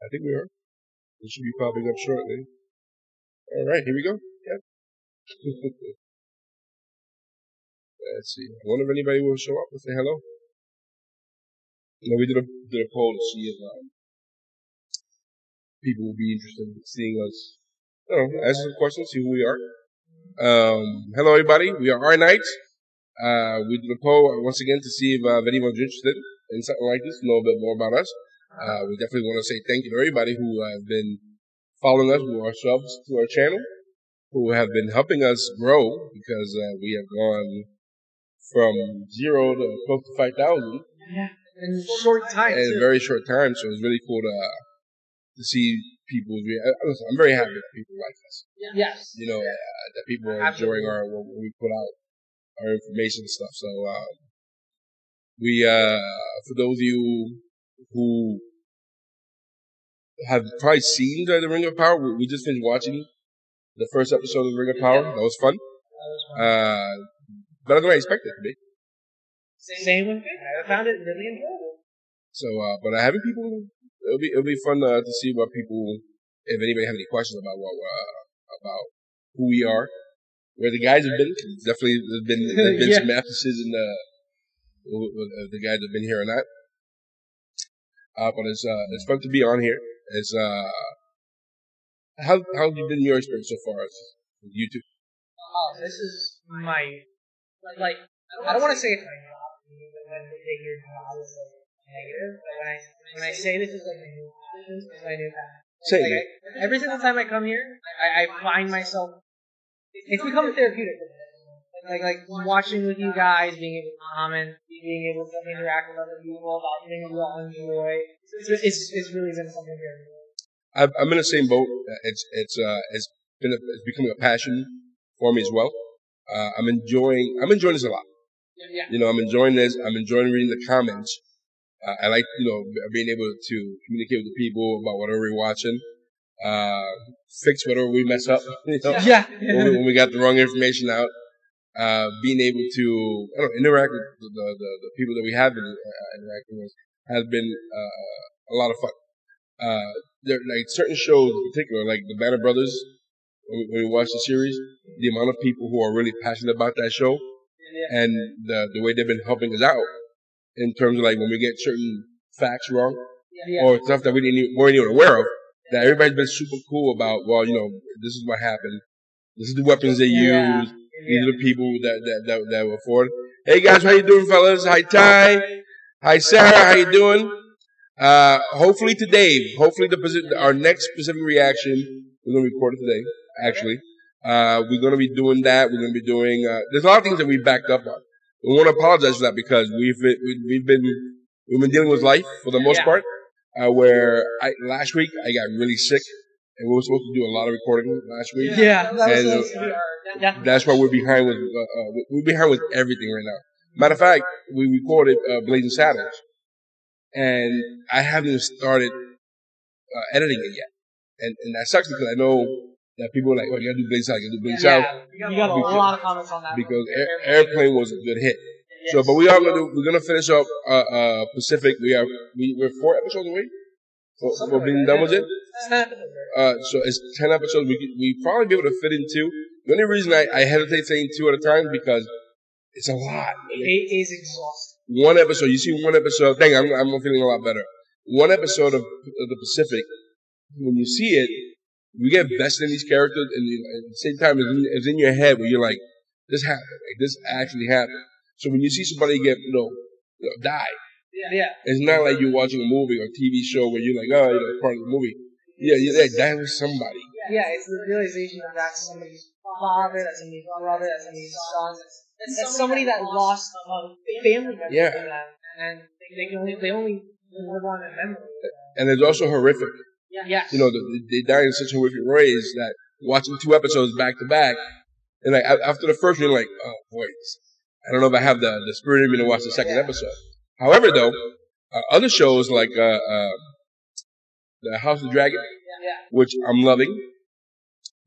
I think we are. It should be popping up shortly. All right, here we go. Yep. Let's see. I wonder if anybody will show up and say hello. No, we did a poll to see if people will be interested in seeing us. Answer some questions, see who we are. Hello, everybody. We are R Night. We did a poll once again to see if anyone's interested in something like this, know a bit more about us. We definitely want to say thank you to everybody who have been following us, who are subs to our channel, who have been helping us grow because we have gone from 0 to close to 5,000. Yeah, in a short time. In a very short time, so it's really cool to see people. Listen, I'm very happy that people like us. Yes. That people are enjoying when we put out our information and stuff. So we, for those of you who have probably seen the Ring of Power, we just finished watching the first episode of the Ring of Power. That was fun. Better than I expected it to be. Same with me. I found it really enjoyable. So, but having people, it'll be fun to see what people, if anybody have any questions about about who we are, where the guys have been. Definitely, there's been some absences in the guys that have been here or not. But it's fun to be on here. It's how have you been your experience so far with YouTube? This is my I don't want to say it's my job, when they hear job is negative, but when I say this is like my new passion, it's my new passion. Every single time I come here, I find myself, it's become therapeutic. Like watching with you guys, being able to comment, being able to interact with other people about things we all enjoy. It's really been something here. I'm in the same boat. It's becoming a passion for me as well. I'm enjoying this a lot. Yeah. I'm enjoying this. I'm enjoying reading the comments. I like, being able to communicate with the people about whatever we're watching. Fix whatever we mess up. Yeah. When we got the wrong information out. Being able to interact with the people that we have been interacting with has been a lot of fun. There like certain shows in particular, like the Banner Brothers. When we watch the series, the amount of people who are really passionate about that show, and the way they've been helping us out in terms of like when we get certain facts wrong or stuff that we weren't even aware of, that everybody's been super cool about. Well, this is what happened. This is the weapons they use. These are the people that were afford. Hey guys, how you doing, fellas? Hi Ty. Hi Sarah. How you doing? Hopefully our next specific reaction, we're gonna record it today. Actually, we're gonna be doing that. We're gonna be doing. There's a lot of things that we backed up on. We want to apologize for that because we've been dealing with life for the most part. Where last week I got really sick, and we were supposed to do a lot of recording last week. Yeah, that's why we're behind with everything right now. Matter of fact, we recorded Blazing Saddles, and I haven't even started editing it yet, and that sucks because I know that people are like, "Oh, you gotta do Blazing Saddles, you gotta do Blazing Saddles." You got a lot of comments on that because Airplane was a good hit. Yes. So, but we're gonna finish up Pacific. We're 4 episodes away. We're being done with it. So it's 10 episodes. We probably be able to fit in 2. The only reason I hesitate saying 2 at a time is because it's a lot. It is exhausting. One episode. You see one episode. Dang, I'm feeling a lot better. One episode of the Pacific. When you see it, you get invested in these characters, and at the same time, it's in your head where you're like, "This happened. Like, this actually happened." So when you see somebody get die. Yeah. It's not like you're watching a movie or TV show where you're like, part of the movie. Yeah, that was somebody. Yeah, it's the realization that that's somebody's father, that's somebody's brother, that's somebody's son. That's somebody that lost a family member to them, and they only live on in memory. And it's also horrific. Yes. They die in such horrific ways that watching 2 episodes back to back, and like after the first one, you're like, oh boy, I don't know if I have the spirit in me to watch the second episode. However, though, other shows like the House of the Dragon, which I'm loving.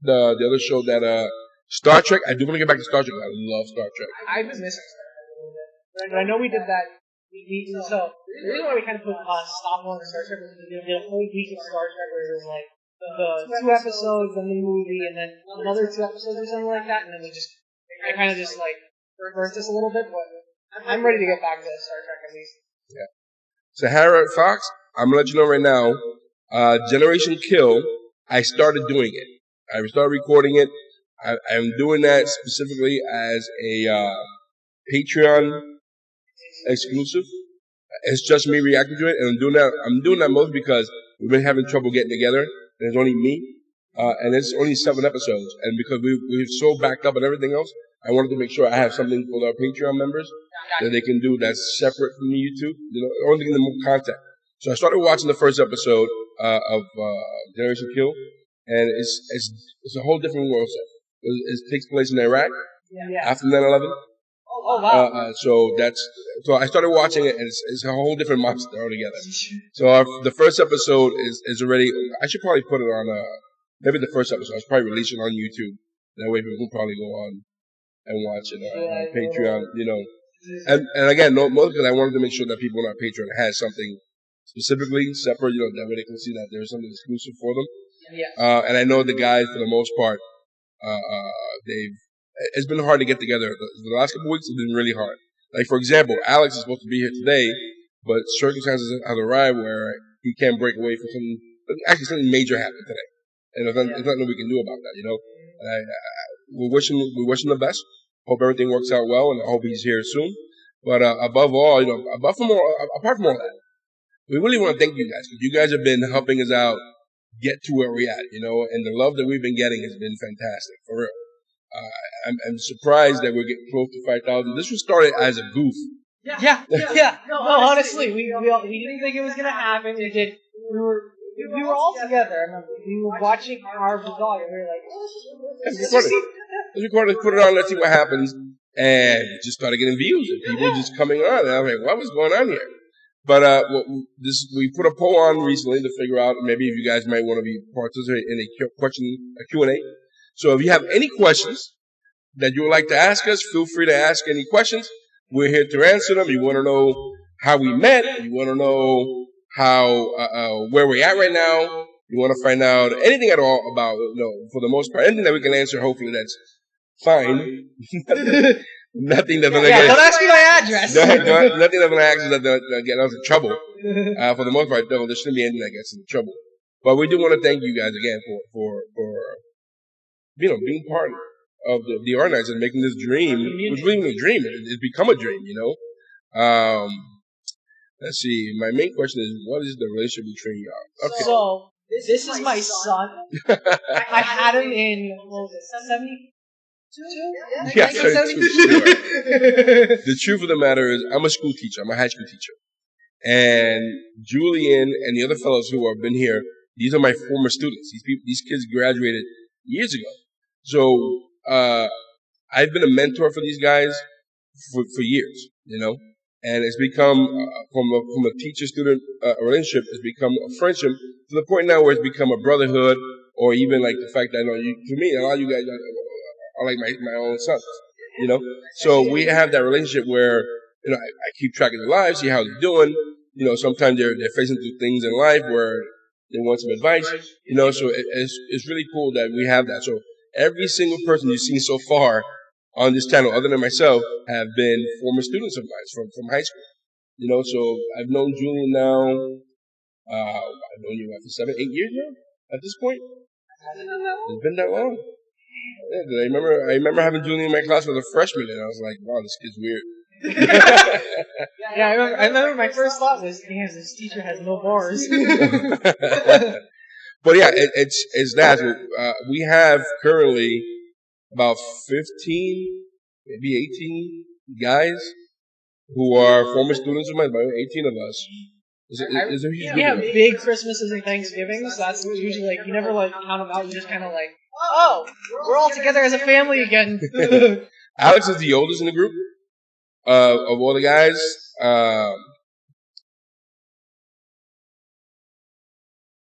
The other show that Star Trek. I do want to get back to Star Trek. I love Star Trek. I've been missing Star Trek a little bit, but I know we did that So the reason why we kind of put stop on Star Trek was we did a whole week of Star Trek where it was like the 2 episodes, then the movie, and then another 2 episodes or something like that, and then I kind of just like burnt this a little bit, but I'm ready to get back to Star Trek at least. Yeah. So Harriet Fox, I'm gonna let you know right now. Generation Kill, I started doing it. I started recording it. I'm doing that specifically as a Patreon exclusive. It's just me reacting to it, and I'm doing that mostly because we've been having trouble getting together, and it's only me, and it's only 7 episodes, and because we're so backed up and everything else, I wanted to make sure I have something for our Patreon members that they can do that's separate from YouTube. Only give them more content. So I started watching the first episode of Generation Kill, and it's a whole different world set. It takes place in Iraq after 9/11. Oh wow! So I started watching it, and it's a whole different monster altogether. So the first episode is already. I should probably put it on maybe the first episode. I should probably release it on YouTube. That way people can probably go on and watch it on Patreon. And again, mostly because I wanted to make sure that people on our Patreon has something specifically separate. That way they can see that there's something exclusive for them. Yeah. And I know the guys for the most part, it's been hard to get together. The last couple of weeks have been really hard. Like, for example, Alex is supposed to be here today, but circumstances have arrived where he can't break away from something. Actually, something major happened today. And there's nothing we can do about that, we're wishing the best. Hope everything works out well, and I hope he's here soon. But above all, apart from all that, we really want to thank you guys, because you guys have been helping us out get to where we're at, and the love that we've been getting has been fantastic, for real. I'm surprised that we're getting close to 5,000. This was started as a goof. Yeah. No, honestly, we didn't think it was gonna happen. We were all together. I remember we were watching our vlog, and we were like, let's record it, put it on, let's see what happens. And we just started getting views and people just coming on. And I was like, what was going on here? But we put a poll on recently to figure out maybe if you guys might want to be participate in a Q&A. So if you have any questions that you would like to ask us, feel free to ask any questions. We're here to answer them. You want to know how we met? You want to know how where we're at right now? You want to find out anything at all about, for the most part, anything that we can answer, hopefully that's fine. Nothing that's going to don't ask me my address. Nothing that's going to ask us that get us in trouble. For the most part, there shouldn't be anything that gets us in trouble. But we do want to thank you guys again for being part of the organizers and making this dream, which wasn't even a dream, it's become a dream, Let's see, my main question is, what is the relationship between y'all? Okay. So, this is my son. I had him in, what was it, 72? Yeah, 72. The truth of the matter is, I'm a school teacher. I'm a high school teacher. And Julien and the other fellows who have been here, these are my former students. These kids graduated years ago. So, I've been a mentor for these guys for years, and it's become, from a teacher-student relationship, it's become a friendship to the point now where it's become a brotherhood, or even like the fact that, to me, a lot of you guys are like my own sons, So we have that relationship where, I keep track of their lives, see how they're doing. Sometimes they're facing through things in life where they want some advice, So it's really cool that we have that. So every single person you've seen so far on this channel, other than myself, have been former students of mine from high school. So I've known Julien now. I've known you for 7, 8 years now. At this point, it's been that long. Yeah, I remember having Julien in my class as a freshman, and I was like, "Wow, this kid's weird." I remember my first thought was, "Damn, this teacher has no bars." But yeah, it's that. We have currently about 15, maybe 18 guys who are former students of mine, about 18 of us. We have big Christmases and Thanksgivings, so that's usually like, you never like count them out, you just kind of like, oh, we're all together as a family again. Alex is the oldest in the group of all the guys.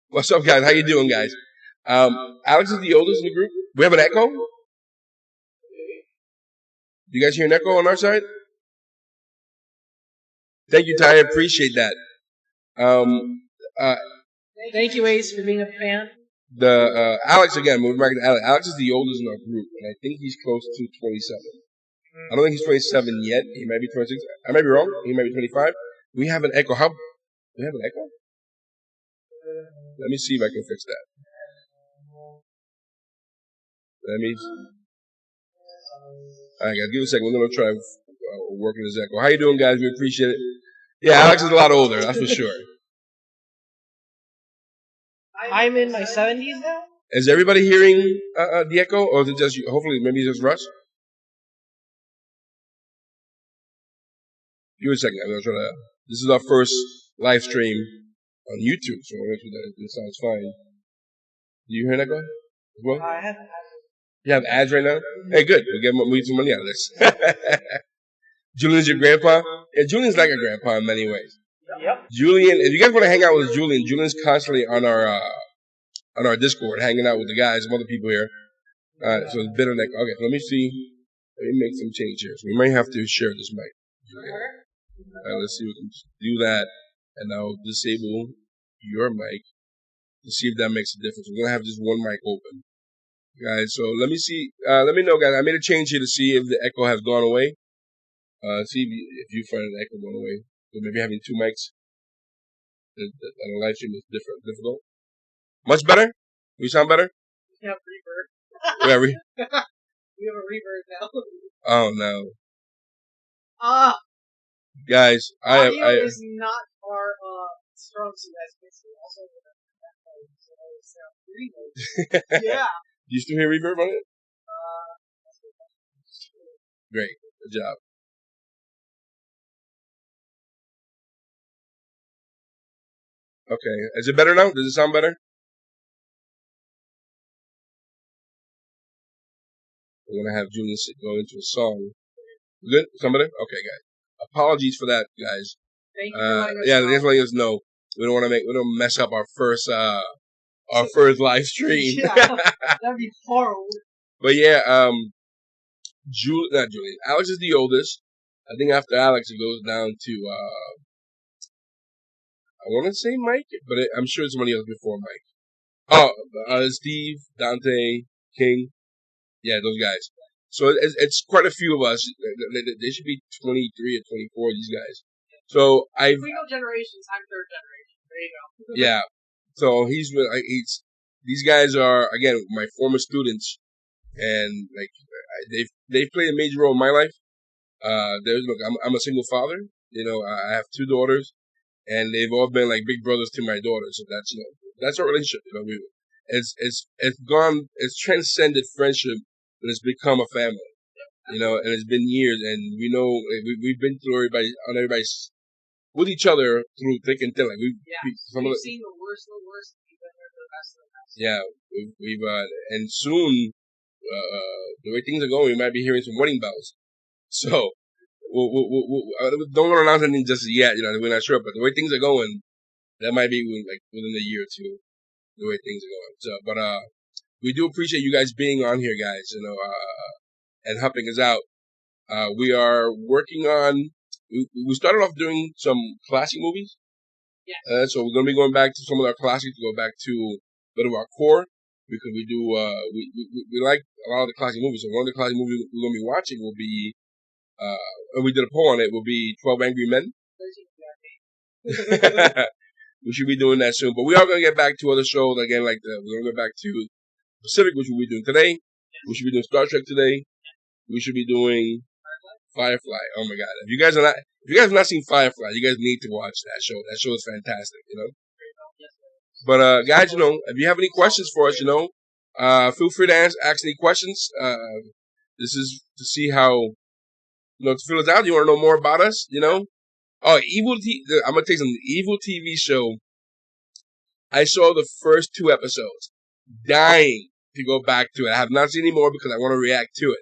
What's up, guys? How you doing, guys? Alex is the oldest in the group. We have an echo? You guys hear an echo on our side? Thank you, Ty. I appreciate that. Thank you, Ace, for being a fan. Alex, again, moving back to Alex. Alex is the oldest in our group, and I think he's close to 27. I don't think he's 27 yet. He might be 26. I might be wrong. He might be 25. We have an echo. Do we have an echo? Let me see if I can fix that. All right, guys, give me a second. We're going to try working this echo. How you doing, guys? We appreciate it. Yeah, Alex is a lot older, that's for sure. I'm in my 70s now. Is everybody hearing the echo, or is it just you? Hopefully, maybe it's just Russ? Give me a second. I'm going to try to. This is our first live stream on YouTube, so I'll make sure that it sounds fine. Do you hear that, guy? Well, I have. You have ads right now? Hey, good. We get some money out of this. Julian's your grandpa? Yeah, Julian's like a grandpa in many ways. Yep. Julian, if you guys want to hang out with Julian, Julian's constantly on our Discord, hanging out with the guys, some other people here. So it's been okay, let me see. Let me make some change here. So we might have to share this mic. Let's see if we can do that. And I'll disable your mic to see if that makes a difference. We're going to have just one mic open. Guys, so let me see. Let me know, guys. I made a change here to see if the echo has gone away. See if you find the echo going away. So maybe having two mics on a live stream is difficult. Much better? We sound better? We have reverb. We have a reverb now. Oh no. Guys, audio is not our strong suit as also yeah. Do you still hear reverb on it? Great. Good job. Okay. Is it better now? Does it sound better? We're going to have Julian go into a song. Good? Sound better? Okay, guys. Apologies for that, guys. Thank you for letting us know. Thanks for letting us know. We don't mess up our first live stream. Yeah, that'd be horrible. But yeah, not Julian. Alex is the oldest. I think after Alex, it goes down to I want to say Mike, but I'm sure somebody else before Mike. Oh, Steve, Dante, King. Yeah, those guys. So it's quite a few of us. They should be 23 or 24, these guys. So if we go generations, I'm third generation. There you go. Yeah. So these guys are, again, my former students, and like they've played a major role in my life. I'm a single father. You know, I have two daughters, and they've all been like big brothers to my daughters. So that's our relationship. You know, it's transcended friendship, and it's become a family. You know, and it's been years, and we know we've been through everybody's with each other through thick and thin. Like we've seen the worst of the worst, we've been there for the best of the best. Yeah, we've and soon, the way things are going, we might be hearing some wedding bells. So don't want to announce anything just yet. You know, we're not sure, but the way things are going, that might be within a year or two. The way things are going. So, but we do appreciate you guys being on here, guys. You know, and helping us out. We are working on. We started off doing some classic movies. Yeah. So we're going to be going back to some of our classics to go back to a bit of our core, because we do, we like a lot of the classic movies. So one of the classic movies we're going to be watching will be, and we did a poll on it, will be 12 Angry Men. We should be doing that soon. But we are going to get back to other shows again, we're going to go back to Pacific, which we'll be doing today. We should be doing Star Trek today. We should be doing Firefly. Oh my God! If you guys have not seen Firefly, you guys need to watch that show. That show is fantastic, you know. But guys, you know, if you have any questions for us, you know, feel free to ask any questions. This is to see how, you know, to fill us out. You want to know more about us, you know? Oh, I'm gonna tell you something. Evil TV show. I saw the first 2 episodes, dying to go back to it. I have not seen any more because I want to react to it.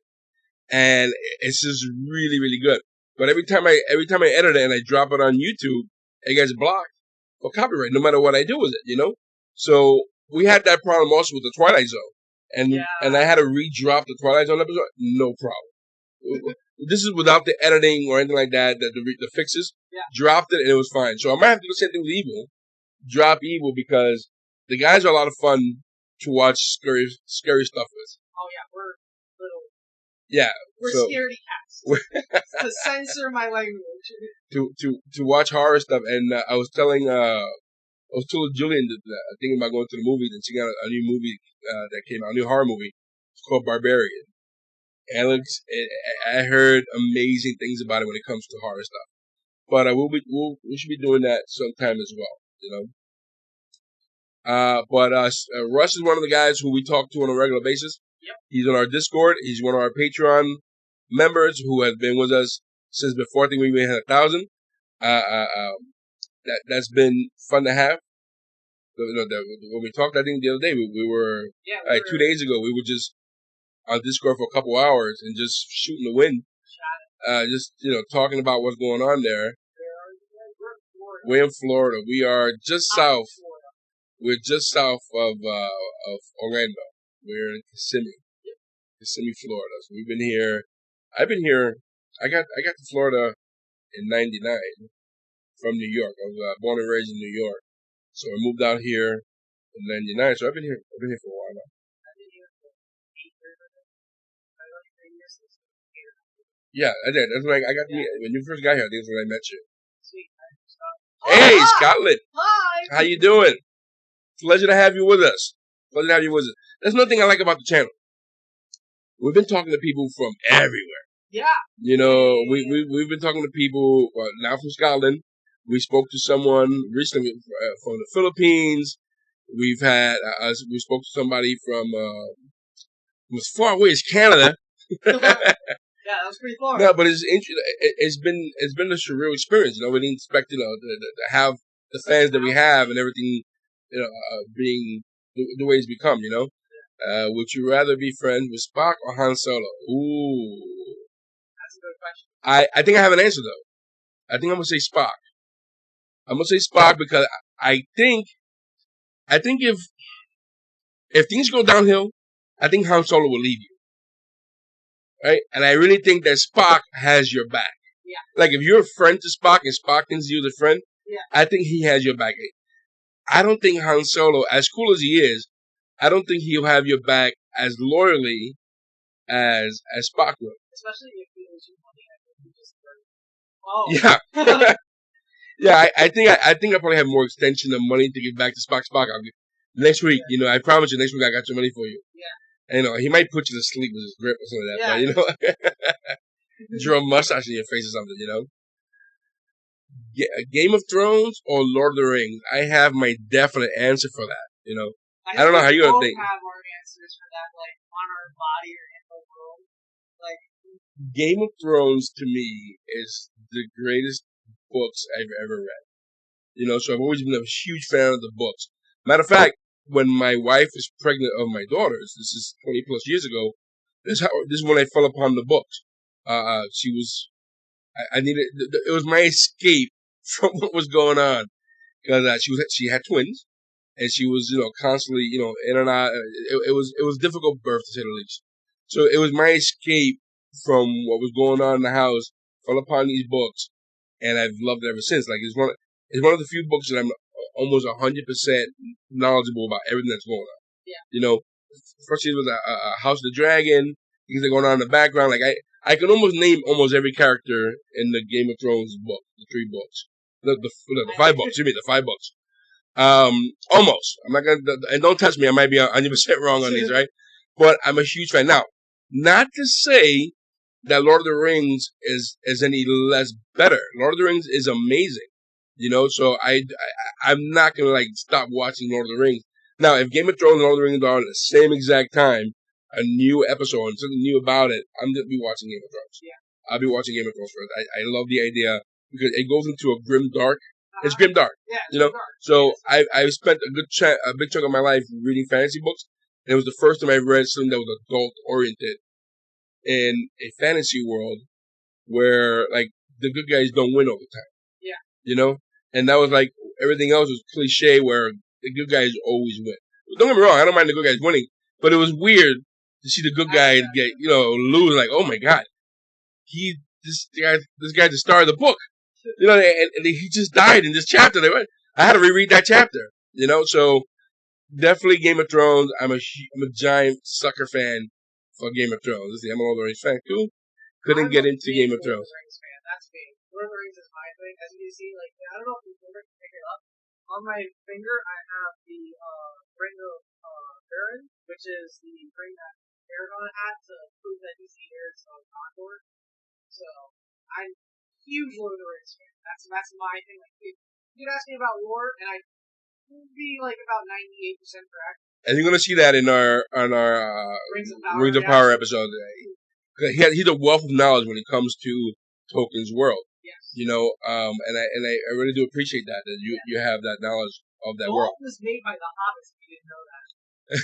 And it's just really, really good. But every time I edit it and I drop it on YouTube, it gets blocked for copyright, no matter what I do with it, you know? So we had that problem also with the Twilight Zone. And I had to re-drop the Twilight Zone episode, no problem. This is without the editing or anything like that. The fixes. Yeah. Dropped it and it was fine. So I might have to do the same thing with Evil. Drop Evil because the guys are a lot of fun to watch scary stuff with. Oh yeah, we're little. Yeah. We're scaredy cats. To censor my language. To watch horror stuff, and I was telling Julien that thinking about going to the movies and checking out a new movie that came out, a new horror movie. It's called Barbarian. And I heard amazing things about it when it comes to horror stuff. But we should be doing that sometime as well, you know. But Russ is one of the guys who we talk to on a regular basis. Yep. He's on our Discord. He's one of our Patreon members who has been with us since before I think we even had 1,000. That's been fun to have. When we talked, I think the other day we were 2 days ago we were just on Discord for a couple hours and just shooting the wind, just talking about what's going on there. We're in Florida. We are just south. We're just south of Orlando. We're in Kissimmee, Florida. So we've been here. I've been here. I got to Florida in '99 from New York. I was born and raised in New York. So I moved out here in '99. So I've been here for a while now. Yeah, I did. That's when I got to meet. When you first got here, I think that's when I met you. Hey, Scotland. Hi. How you doing? Pleasure to have you with us. That's another thing I like about the channel. We've been talking to people from everywhere. Yeah. We've been talking to people now from Scotland. We spoke to someone recently from the Philippines. We spoke to somebody from as far away as Canada. Yeah, that was pretty far. No, but it's been a surreal experience. We didn't expect to have the fans that we have and everything, being the way it's become. Would you rather be friends with Spock or Han Solo? Ooh, that's a good question. I think I have an answer though. I think I'm gonna say Spock. I'm gonna say Spock because I think if things go downhill, I think Han Solo will leave you. Right? And I really think that Spock has your back. Yeah. Like, if you're a friend to Spock and Spock thinks you're the friend, yeah. I think he has your back. I don't think Han Solo, as cool as he is, I don't think he'll have your back as loyally as Spock will. Especially if he owes you money. Oh. Yeah. Yeah, I think I probably have more extension of money to give back to Spock. Next week, I promise you, next week I got your money for you. Yeah. And, he might put you to sleep with his grip or something like that. But, draw a mustache in your face or something, Game of Thrones or Lord of the Rings? I have my definite answer for that, I don't know how you're going to think. We have our answers for that, like, on our body or in the world. Like, Game of Thrones, to me, is the greatest books I've ever read. So I've always been a huge fan of the books. Matter of fact, when my wife was pregnant of my daughters, this is 20 plus years ago, this is when I fell upon the books. She was, I needed, it was my escape from what was going on. Because she had twins, and she was, constantly, in and out. It was difficult birth, to say the least. So it was my escape from what was going on in the house, fell upon these books, and I've loved it ever since. Like, it's one of the few books that I'm almost 100% knowledgeable about everything that's going on. Yeah. Especially with a House of the Dragon, things that are going on in the background. Like, I can almost name almost every character in the Game of Thrones book, the 3 books. The 5 books. You mean the 5 books. Almost. I'm not gonna, and don't touch me. I might be 100% wrong on these, right? But I'm a huge fan. Now, not to say that Lord of the Rings is any less better. Lord of the Rings is amazing. So I'm not gonna stop watching Lord of the Rings. Now, if Game of Thrones and Lord of the Rings are on at the same exact time, a new episode and something new about it, I'm gonna be watching Game of Thrones. Yeah. I'll be watching Game of Thrones first. I love the idea because it goes into a grim dark. It's grim dark. Yeah. Dark. So yes. I spent a big chunk of my life reading fantasy books, and it was the first time I read something that was adult oriented in a fantasy world where the good guys don't win all the time. Yeah. And that was everything else was cliche where the good guys always win. Don't get me wrong, I don't mind the good guys winning, but it was weird to see the good guys get, lose. Oh my God. this guy's the star of the book. You know, and he just died in this chapter. I had to reread that chapter. You know, so definitely Game of Thrones. I'm a giant sucker fan for Game of Thrones. I'm a Lord of the Rings fan too. Couldn't get into Game of Thrones. That's me. Lord of the Rings is my thing. As you can see, like, I don't know if you've ever picked it up. On my finger, I have the Ring of Baron, which is the ring that Aragon had to prove that he's the heir to Gondor. So, I'm huge Lord of the Rings fan. That's my thing. Like, if you could ask me about lore, and I'd be like about 98% correct. And you're gonna see that in our Rings of Power episode. He's a wealth of knowledge when it comes to Tolkien's world. Yes. You know, and I really do appreciate that you have that knowledge of that world. Was made by the Hobbits. If you didn't know that.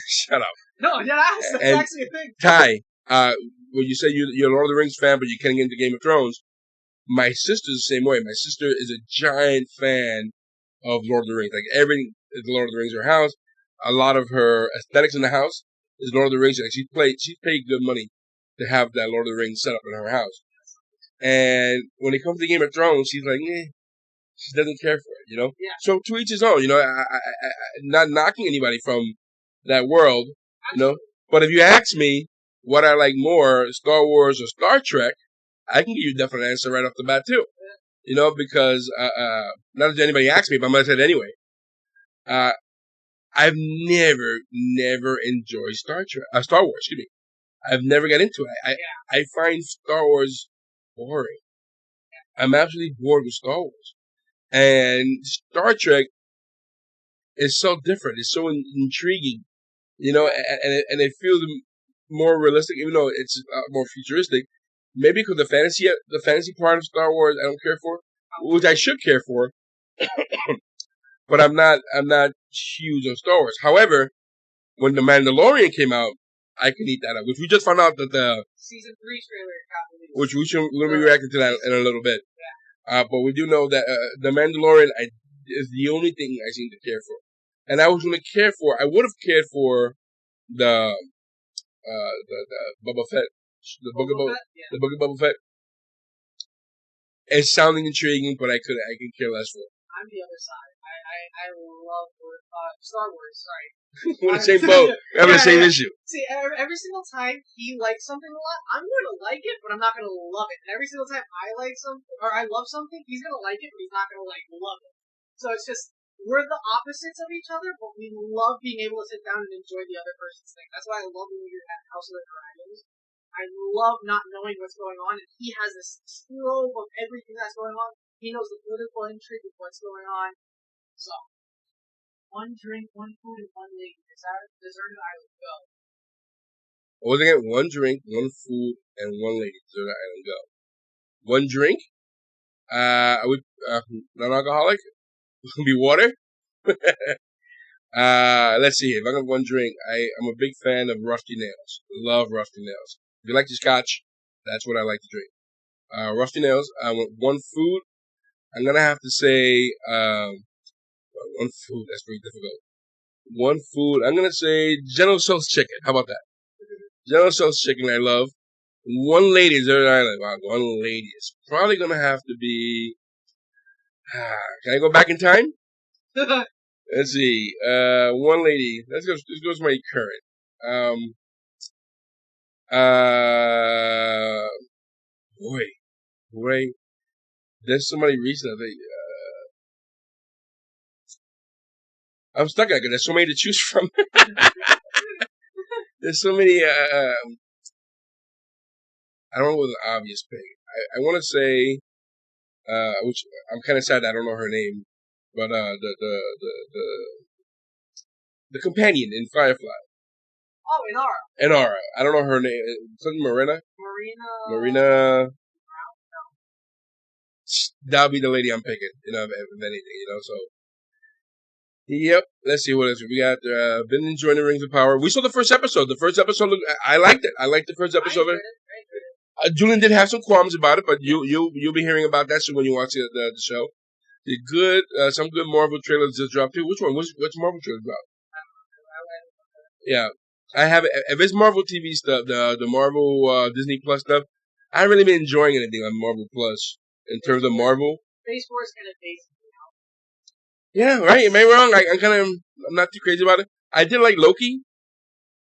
Shut up. No, that's actually a thing. Ty, when you say you're a Lord of the Rings fan, but you're getting into Game of Thrones, my sister's the same way. My sister is a giant fan of Lord of the Rings. Like, everything is Lord of the Rings in her house. A lot of her aesthetics in the house is Lord of the Rings. Like, she's paid good money to have that Lord of the Rings set up in her house. And when it comes to Game of Thrones, she's like, she doesn't care for it, you know? Yeah. So to each his own, you know, I not knocking anybody from that world, you know? But if you ask me what I like more, Star Wars or Star Trek, I can give you a definite answer right off the bat too. You know, because, not that anybody asked me, but I'm going to say it anyway. I've never enjoyed Star Wars, excuse me. I've never got into it. I find Star Wars boring. I'm absolutely bored with Star Wars. And Star Trek is so different. It's so intriguing, you know, and it feels more realistic, even though it's more futuristic. Maybe because the fantasy part of Star Wars I don't care for, which I should care for, but I'm not huge on Star Wars. However, when The Mandalorian came out, I can eat that up. Which we just found out that the season 3 trailer got released. Which we're going to be reacting to that in a little bit. Yeah. But we do know that The Mandalorian is the only thing I seem to care for. And I was going to care for, I would have cared for the Boba Fett, the Book of Boba Fett. It's sounding intriguing, but I can care less for it. I'm the other side. I love Star Wars. Sorry. We're in the same boat. We have the same issue. See, every single time he likes something a lot, I'm going to like it, but I'm not going to love it. And every single time I like something, or I love something, he's going to like it, but he's not going to love it. So it's just, we're the opposites of each other, but we love being able to sit down and enjoy the other person's thing. That's why I love when you're at House of the Dragons. I love not knowing what's going on, and he has this trove of everything that's going on. He knows the political intrigue of what's going on. So, one drink, one food, and one lady. Deserted Island, go. What was it again? One drink, one food, and one lady. Deserted Island, go. One drink? Non-alcoholic? Be water? Let's see. If I got one drink, I'm a big fan of Rusty Nails. Love Rusty Nails. If you like your scotch, that's what I like to drink. Rusty Nails. I want one food. I'm gonna have to say one food. That's very difficult. One food. I'm gonna say General Tso's chicken. How about that? General Tso's chicken. I love. One lady. Desert Island. Wow, one lady. It's probably gonna have to be. Can I go back in time? Let's see. One lady. Let's go to my current. Boy. There's somebody recently. I'm stuck because there's so many to choose from. There's so many. I don't know what the obvious pick. I want to say, which I'm kind of sad I don't know her name, but the companion in Firefly. Oh, Inara. Inara. I don't know her name. Something Marina. That'll be the lady I'm picking. You know, if anything. You know, so. Yep. Let's see what else we got. Been enjoying the Rings of Power. We saw the first episode. The first episode, I liked it. I liked the first episode of it. Julien did have some qualms about it, but you'll be hearing about that soon when you watch the show. The good, some good Marvel trailers just dropped too. Which one? Which Marvel trailer dropped? Yeah, I have it. If it's Marvel TV stuff, the Marvel Disney Plus stuff, I haven't really been enjoying anything on Marvel Plus in terms of Marvel. Phase 4 is kind of basic. Yeah, right. Am I wrong? I'm not too crazy about it. I did like Loki.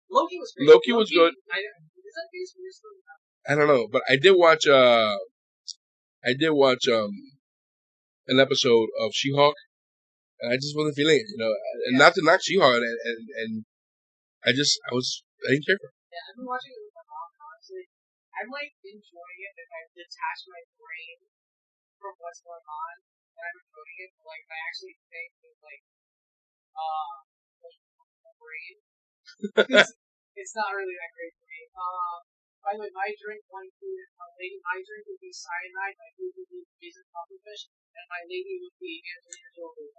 Loki was great. Loki was good. Is that Phase 4 still? I don't know, but I did watch an episode of She-Hulk, and I just wasn't feeling it, and not to knock She-Hulk, and I didn't care for it. Yeah, I've been watching it with my mom, honestly. I'm like enjoying it if I detach my brain from what's going on, and I'm enjoying it, but like if I actually think with like my brain, it's not really that great for me. By the way, my drink would be cyanide, my food would be Jason Pufferfish, and my lady would be Angelina Jolie.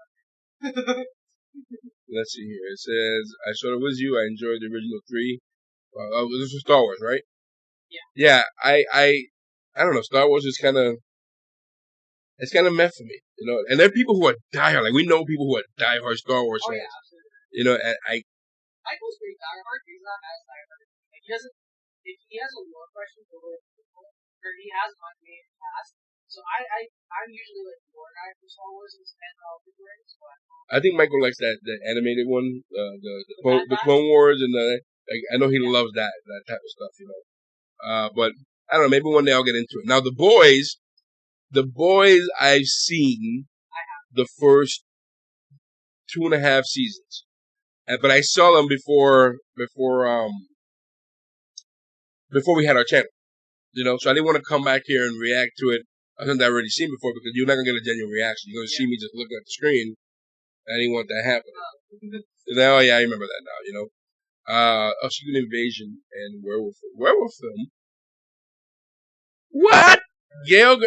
Let's see here. It says, I saw it was you. I enjoyed the original 3. This was Star Wars, right? Yeah. Yeah, I don't know. Star Wars is it's kind of meh for me, And there are people who are diehard. Like, we know people who are diehard Star Wars fans. Yeah, absolutely. And Michael's pretty diehard. He's not as diehard. Like, if he has a lore question for people, or he has on me in the past. So I'm usually like the lore guy for Star Wars and all the rings, but I think Michael likes the animated one, the Clone Wars, and I know he loves that type of stuff, But I don't know. Maybe one day I'll get into it. Now the boys I've seen the first 2.5 seasons, but I saw them before we had our channel, So I didn't want to come back here and react to it. I think I've already seen before because you're not gonna get a genuine reaction. You're gonna see me just looking at the screen. I didn't want that happening. Now, I remember that now, Secret Invasion and Werewolf film. What? Gail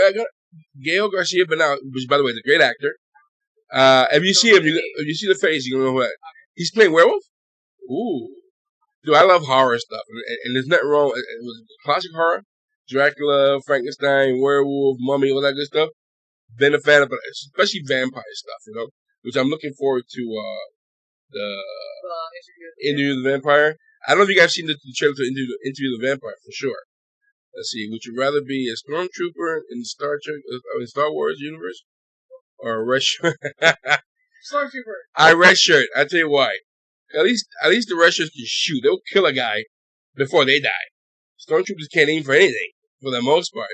Garcia Bernal, which by the way is a great actor. If you see him, if you see the face, you know who he's playing werewolf. Ooh, dude, I love horror stuff, and there's nothing wrong. It was classic horror, Dracula, Frankenstein, werewolf, mummy, all that good stuff. Been a fan of it, especially vampire stuff, which I'm looking forward to. The Interview with the Vampire. I don't know if you guys have seen the trailer to Interview with the Vampire for sure. Let's see. Would you rather be a stormtrooper in Star Wars universe, or a red shirt? Stormtrooper. I red shirt. I tell you why. At least the red shirts can shoot. They'll kill a guy before they die. Stormtroopers can't aim for anything for the most part.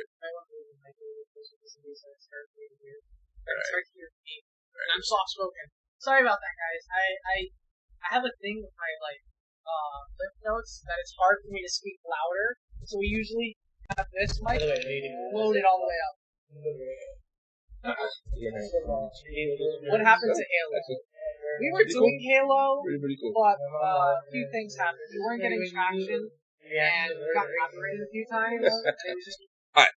Right. I'm soft spoken. Sorry about that, guys. I have a thing with my lip notes that it's hard for me to speak louder. So we usually have this mic loaded all the way up. What happened to Halo? We were doing Halo, pretty cool. but a few things happened. We weren't getting traction, and we got copyrighted a few times. And it was just, it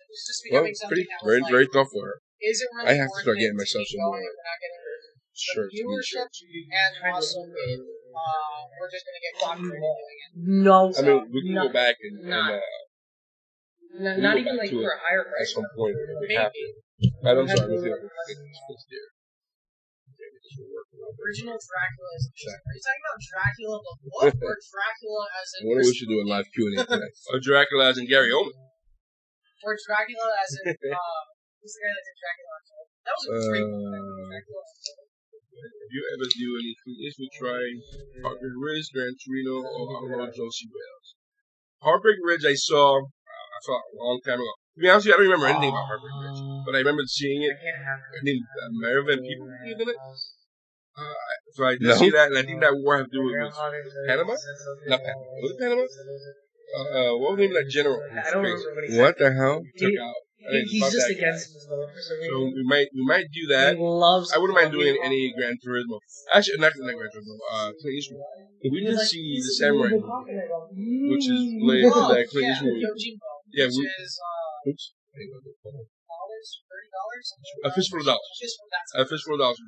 was just becoming something that was very thoughtful. Is it really I have to start getting myself some more shirts, viewership, and also we're just gonna get copyrighted doing it. No, I mean, we can go back and not even like for a higher price. At some point, maybe. I'm sorry. Original Dracula is interesting. Are you talking about Dracula the book or Dracula as in? What do we should do a live Q&A today? Or Dracula as in Gary Oldman? Or Dracula as in who's the guy that did Dracula? That was a great movie. Dracula. If you ever do any Clint Eastwood, try Heartbreak Ridge, Gran Torino, or Outlaw Josie Wales. Heartbreak Ridge I saw a long time ago. To be honest with you, I don't remember anything about Heartbreak Ridge, but I remember seeing it. I think American people in it. So I did see that, and I think that war had to do with Panama? Not Panama. Was it Panama? What was the name of that general? I don't remember what the hell? Took out. He's just against his love for some reason. So we might do that. He loves. I wouldn't mind doing any Gran Turismo. Actually, not Gran Turismo. Clint Eastwood. We did see the Samurai movie, which is related to that Clint Eastwood movie. Yeah, which is oops. $30. A fistful of dollars. A fistful of dollars.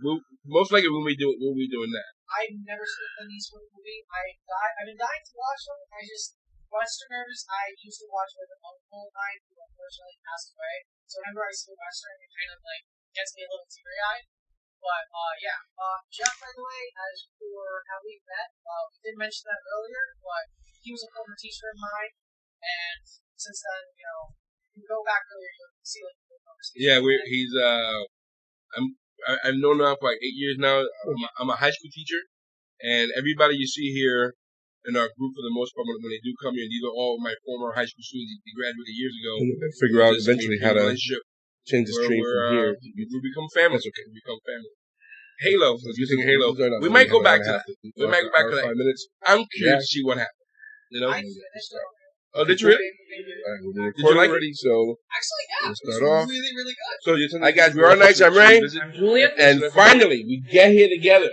Most likely we'll be doing that. I've never seen a Clint Eastwood movie. I've been dying to watch them. Westerners, I used to watch with an uncle of mine who unfortunately passed away. So whenever I see a Western, it kind of gets me a little teary-eyed. But Jeff, by the way, as for how we met, we did mention that earlier, but he was a former teacher of mine, and since then, you go back earlier, you see like the conversation. Yeah, I've known now for like 8 years now. I'm a high school teacher, and everybody you see here in our group, for the most part, when they do come here, these are all my former high school students. They graduated years ago. And figure out eventually how to change the stream from here. We become family. That's okay. We become family. Halo. If you're thinking Halo, we might go back to that. We might go back to that. 5 minutes. I'm curious to see what happened. I finished it. Oh, did you really? Did you like it? So actually, yeah, let's start off. Really, really good. So you're telling guys, we are nice. I'm Ray. I'm Julien. And finally, we get here together.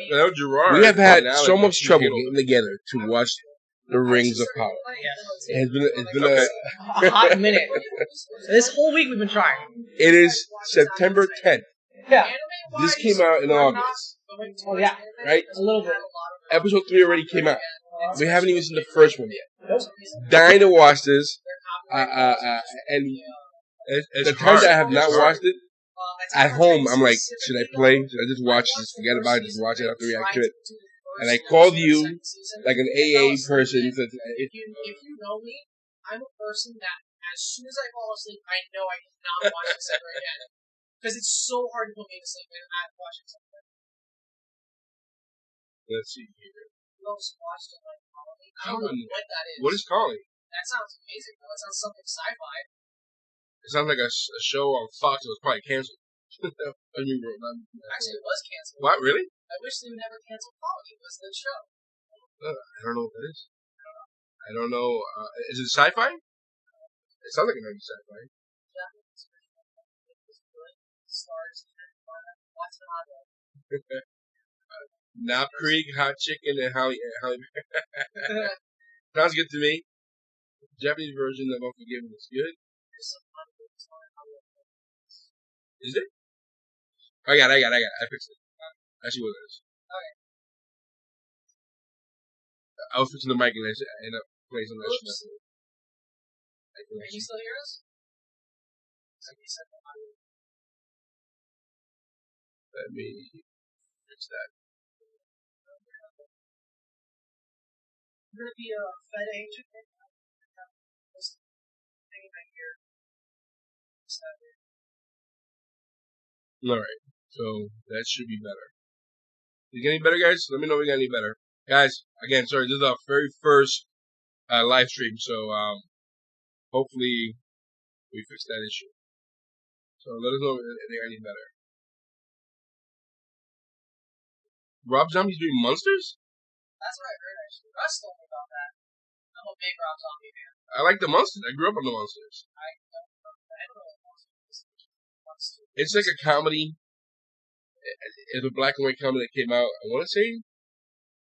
We have had so much trouble getting together to watch The Rings of Power. It's been A hot minute. This whole week we've been trying. It is September 10th. Yeah. This came out in August. Oh yeah. Right? A little bit. Episode 3 already came out. We haven't even seen the first one yet. Nope. Dying to watch this. And the times I have not watched it, at home, I'm like, should I play? Should I just watch this? Forget about it. Just watch it. I have to react to it. And I called you, like an AA person. If you know me, I'm a person that as soon as I fall asleep, I know I cannot watch this ever again. Because it's so hard to put me to sleep when I'm watching something. Let's see here. You also watched it like Colony. I don't know what that is. What is Colony? That sounds amazing, though. It sounds something sci-fi. It sounds like a show on Fox that was probably canceled. Actually, it was canceled. What, really? I wish they would never cancel Colony. It was the show. I don't know what that is. I don't know. Is it sci-fi? It sounds like it might be sci-fi. Yeah. Stars and lots of hot dog. Knob Creek, Hot Chicken, and Holly. Sounds good to me. Japanese version of Unforgiven is good. Is it? I got it. I fixed it. I see what it is. Okay. I was fixing the mic and I ended up playing some of that shit. Can you still hear us? Let me fix that. You're going to be a Fed agent right now? This thing right here. Alright, so that should be better. Is it getting better, guys? Let me know if we got any better. Guys, again, sorry, this is our very first live stream, so hopefully we fix that issue. So let us know if they got any better. Rob Zombie's doing Monsters? That's what I heard, actually. Russ told me about that. I'm a big Rob Zombie fan. I like the Monsters. I grew up on the Monsters. I don't know what Monsters. It's like a comedy. It's a black and white comedy that came out, I want to say,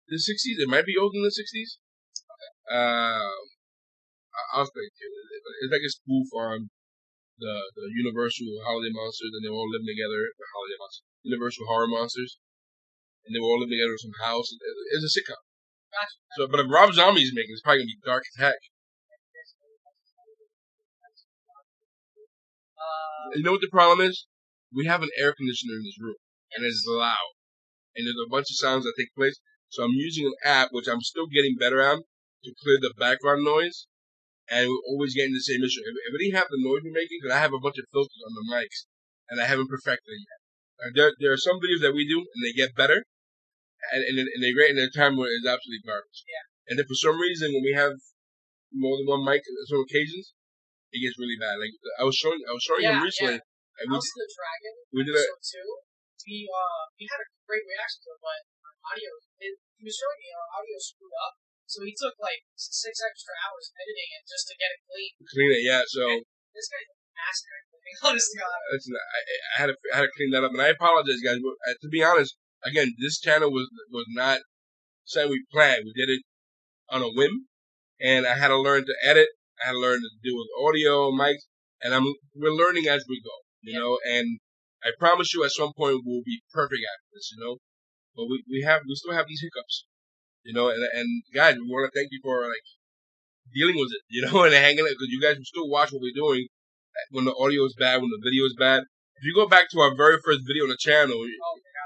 the 60s. It might be older than the 60s. Okay. I'll explain it to you. It's like a spoof on the Universal holiday monsters, and they were all living together. Universal horror monsters. And they were all living together in some house. It's a sitcom. Gotcha. So, but if Rob Zombie's making, it's probably gonna be dark as heck. You know what the problem is? We have an air conditioner in this room, and it's loud, and there's a bunch of sounds that take place. So I'm using an app, which I'm still getting better at, to clear the background noise, and we're always getting the same issue. If it didn't have the noise we're making, because I have a bunch of filters on the mics, and I haven't perfected it yet. There are some videos that we do, and they get better, and they're great, and there are times where it's absolutely garbage. Yeah. And then for some reason, when we have more than one mic on some occasions, it gets really bad. Like I was showing him recently. Yeah. House of the Dragon. We did that. We had a great reaction to it, but audio. He was showing me our audio screwed up, so he took like 6 extra hours editing it just to get it clean. Clean it, yeah. So and this guy's a master. Honest to God. I had to clean that up, and I apologize, guys. But, to be honest, again, this channel was not something we planned. We did it on a whim, and I had to learn to edit. I had to learn to deal with audio, mics, and we're learning as we go, you know. And I promise you, at some point, we'll be perfect at this, you know. But we still have these hiccups, you know. And guys, we want to thank you for like dealing with it, you know, and hanging it, because you guys will still watch what we're doing when the audio is bad, when the video is bad. If you go back to our very first video on the channel,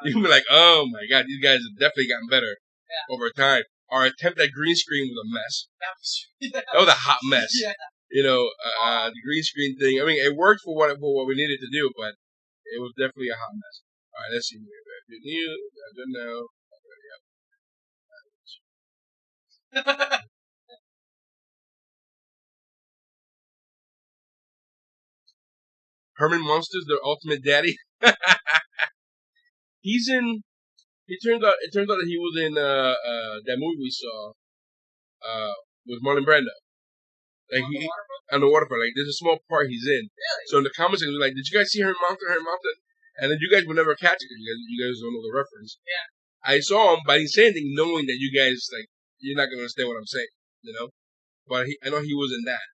you'll be like, oh my God, these guys have definitely gotten better over time. Our attempt at green screen was a mess. That was a hot mess. the green screen thing. I mean, it worked for what we needed to do, but it was definitely a hot mess. All right, let's see. Good news. I don't know. Herman Munster's their ultimate daddy. He's in. It turns out that he was in that movie we saw with Marlon Brando. Like he on the waterfront. Like there's a small part he's in. Really? So in the comments, it was like, "Did you guys see Herman Munster? Herman Munster?" And then you guys would never catch it because you guys don't know the reference. Yeah. I saw him, but I didn't say anything, knowing that you guys you're not gonna understand what I'm saying, But I know he was in that.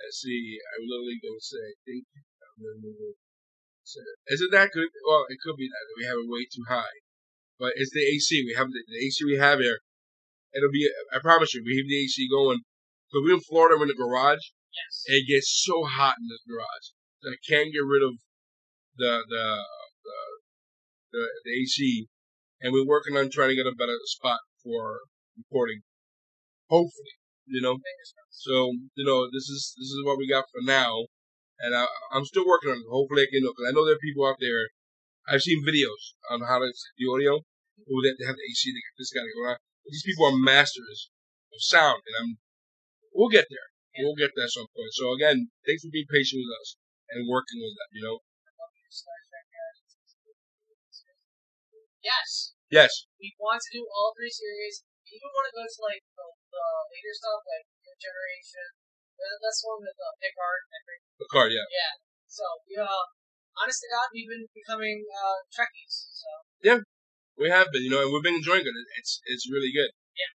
Let's see. I was literally gonna say, I think. Is it that good? Well, it could be that we have it way too high, but it's the AC. We have the AC we have here. It'll be. I promise you, we have the AC going. Because we're in Florida, we're in the garage. Yes. It gets so hot in this garage that I can't get rid of the AC, and we're working on trying to get a better spot for recording. Hopefully, So this is what we got for now, and I'm still working on it. Hopefully, I can because I know there are people out there. I've seen videos on how to set the audio. They have the AC. They got this guy going on. These people are masters of sound, and we'll get there. Yeah. We'll get there at some point. So again, thanks for being patient with us and working with that. Yes. Yes. We want to do all 3 series. We even want to go to the later stuff, like New Generation. That's one with Picard. Picard, yeah. Yeah. So honest to God, we've been becoming Trekkies. So. Yeah, we have been. And we've been enjoying it. It's really good. Yeah.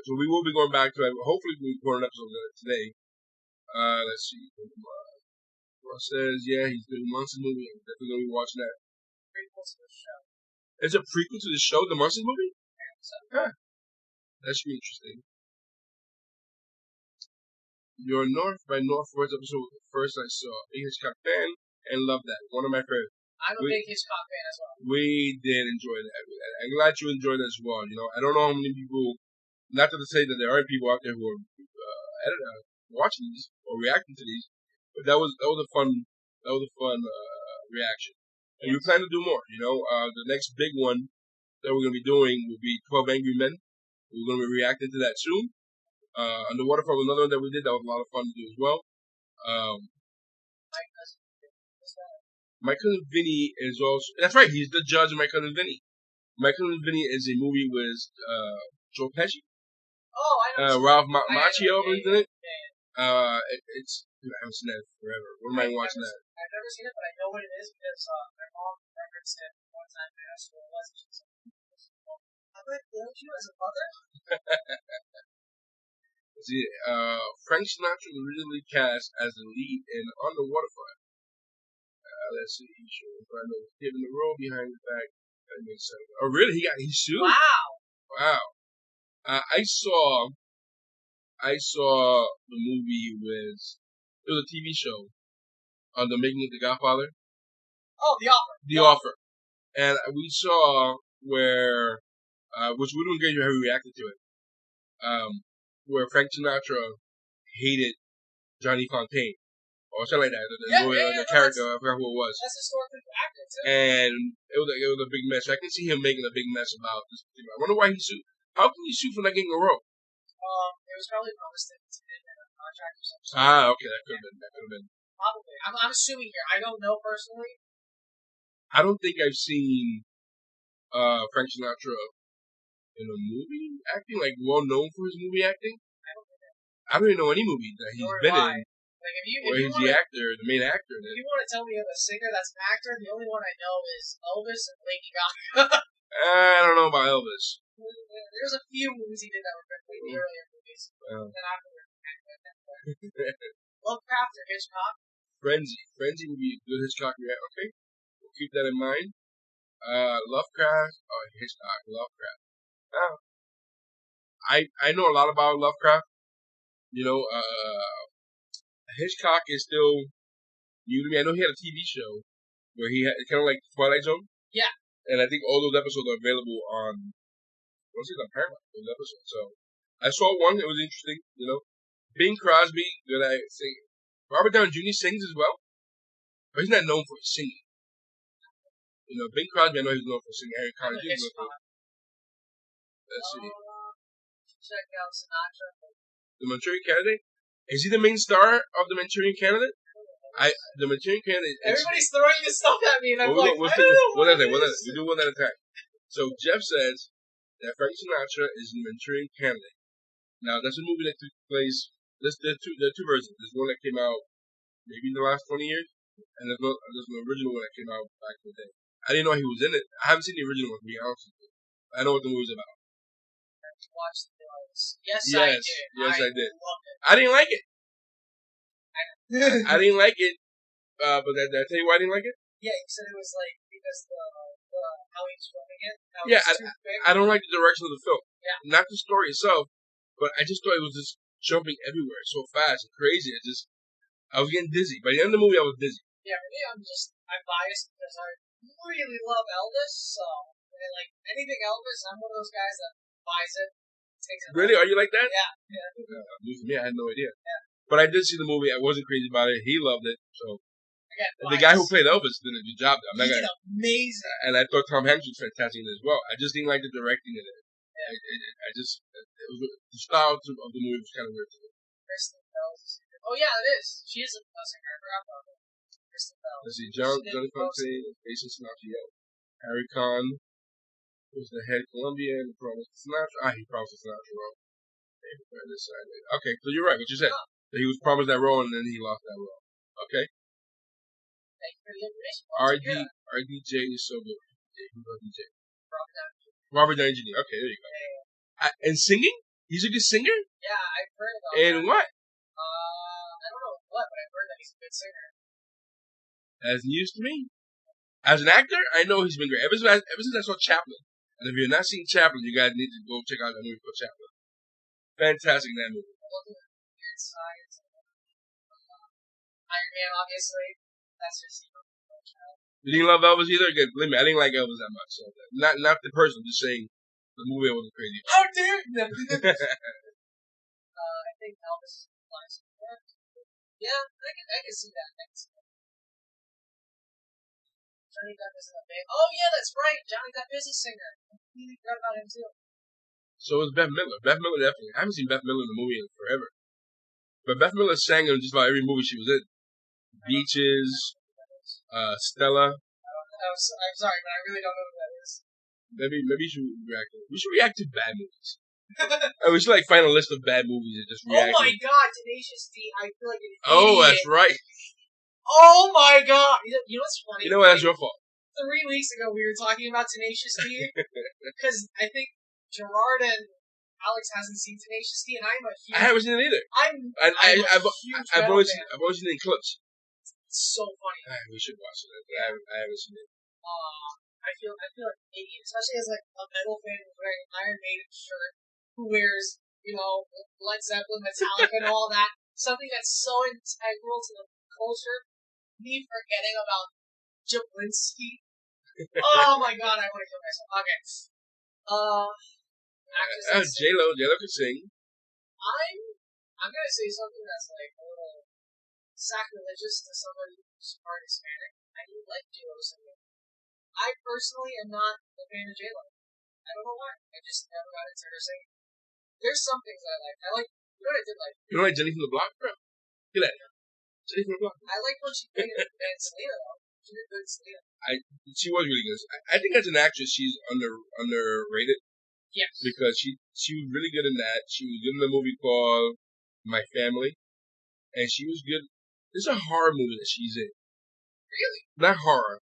So we will be going back to it. Hopefully, we record an episode today. Let's see. Ross says, yeah, he's doing Munson movie. I'm definitely going to be watching that. Prequel to the show. It's a prequel to the show, the Munson movie? So. Huh. That should be interesting. Your North by Northwest episode was the first I saw. Big Hitchcock fan and love that. One of my favorites. I'm a big Hitchcock fan as well. We did enjoy that. I'm glad you enjoyed it as well. I don't know how many people, not to say that there aren't people out there who are watching these or reacting to these, but that was a fun reaction. And we plan to do more. The next big one that we're going to be doing will be 12 Angry Men. We're going to be reacting to that soon. On the Waterfront, another one that we did that was a lot of fun to do as well. My Cousin Vinny is also. That's right, he's the judge of My Cousin Vinny. My Cousin Vinny is a movie with Joe Pesci. Oh, I know. Ralph Macchio is in it. Yeah. I haven't seen that forever. When am I watching that? I've never seen it, but I know what it is because my mom referenced it one time. I asked her what it was, and she said, "Have I failed you as a mother?" See, Frank Sinatra was originally cast as the lead in On the Waterfront. Let's see. Brando was given the role behind the back. Oh, really? He sued? Wow. I saw the movie with. It was a TV show on the making of The Godfather. Oh, The Offer. The Offer. And we saw where, which we didn't get how we reacted to it, where Frank Sinatra hated Johnny Fontaine. Or something like that. The character, I forgot who it was. That's historically accurate, too. And it was a big mess. I can see him making a big mess about this thing. I wonder why he sued. How can you sue for not getting a role? It was probably promised that it's in a contract or something. Okay, that could have been. Probably. I'm assuming here. I don't know personally. I don't think I've seen Frank Sinatra in a movie acting, like well known for his movie acting. I don't even know any movie that he's been in. Like if where he's the actor, the main actor. If you want to tell me of a singer that's an actor, the only one I know is Elvis and Lady Gaga. I don't know about Elvis. There's a few movies he did that were completely earlier movies. Well. Then afterward. Lovecraft or Hitchcock? Frenzy would be a good Hitchcock reaction. Okay, we'll keep that in mind. Lovecraft or Hitchcock. Lovecraft. I know a lot about Lovecraft. Hitchcock is still new to me. I know he had a TV show where he had kind of like Twilight Zone. Yeah. And I think all those episodes are available on, on Paramount. Those episodes. So I saw one. It was interesting. Bing Crosby, good at singing. Robert Downey Jr. sings as well, but he's not known for singing. You know, Bing Crosby, I know he's known for singing. Harry Connick Jr. known for. Let's see. Check out Sinatra. The Manchurian Candidate. Is he the main star of the Manchurian Candidate? The Manchurian Candidate. Everybody's throwing this stuff at me, and I'm We'll like, do one at a time. So Jeff says that Frank Sinatra is the Manchurian Candidate. Now that's a movie that took place. There are two versions. There's one that came out maybe in the last 20 years, and there's an original one that came out back in the day. I didn't know he was in it. I haven't seen the original one, to be honest with you. I know what the movie's about. Watch the films. Yes, I did. Yes, I did. Loved it. I didn't like it. I didn't like it. But did I tell you why I didn't like it? Yeah, you said it was like because the how he's filming it. Yeah, I don't like the direction of the film. Yeah. Not the story itself, but I just thought it was just jumping everywhere so fast and crazy. I was getting dizzy. By the end of the movie, I was dizzy. Yeah, for me, I'm biased because I really love Elvis. So, and like anything Elvis, I'm one of those guys that buys it. Takes it. Really? Are you like that? Yeah. Me, I had no idea. Yeah. But I did see the movie. I wasn't crazy about it. He loved it. So Again, the guy who played Elvis did a good job. He did amazing. And I thought Tom Hanks was fantastic in it as well. I just didn't like the directing in it. Yeah. The style of the movie was kind of weird to me. Kristen Bell's a singer. Oh yeah, it is. She is a singer. I forgot about it. Kristen Bell. Let's see, Johnny Fontaine, Jason Sinatra, Harry Conn was the head Colombian. Promised Sinatra. He promised Sinatra role. Okay, so you're right. What you said. That he was promised that role and then he lost that role. Okay. Thank you for the information. RDJ is so good. Who's RDJ? Robert Downey Jr. Okay, there you go. And singing? He's a good singer? Yeah, I've heard about and that. What? I don't know what, but I've heard that he's a good singer. That's news to me. As an actor, I know he's been great. Ever since I saw Chaplin. And if you're not seeing Chaplin, you guys need to go check out that movie called Chaplin. Fantastic in that movie. Science. Iron Man, obviously. That's just You didn't love Elvis either? Again, believe me, I didn't like Elvis that much. So not the person, just saying the movie I wasn't crazy. How dare you? I think Elvis is classic. Yeah, I can see that. Johnny Depp is a band. Oh yeah, that's right. Johnny Depp is a singer. I completely forgot about him too. So is Beth Miller. Beth Miller definitely. I haven't seen Beth Miller in a movie in forever. But Beth Miller sang in just about every movie she was in. Beaches, Stella. I'm sorry, but I really don't know who that is. Maybe you should react to it. We should react to bad movies. We should find a list of bad movies and just react. Oh my god, Tenacious D. I feel like an idiot. Oh, that's right. Oh my god. You know what's funny? You know what? That's your fault. 3 weeks ago, we were talking about Tenacious D. Because I think Gerard and Alex hasn't seen Tenacious D, and I'm a huge... I haven't seen it either. I've only seen it in clips. It's so funny. We should watch it. I haven't seen it. I feel like an idiot, especially as a metal fan who's wearing an Iron Maiden shirt, who wears, Led Zeppelin, Metallica, and all that. Something that's so integral to the culture. Me forgetting about Jablinski. Oh my god, I want to kill myself. Okay. J-Lo could sing. I'm gonna say something that's a little sacrilegious to somebody who's part Hispanic. I do like J-Lo singing. I personally am not a fan of J-Lo. I don't know why. I just never got into her singing. There's some things I like. You know what I did like? You don't like Jenny from the Block, bro? Look at that. Jenny from the Block. I like when she played in Selena, though. She did good in Selena. She was really good. I think as an actress, she's underrated. Yes. Because she was really good in that. She was good in a movie called My Family. And she was good. There's a horror movie that she's in. Really? Not horror.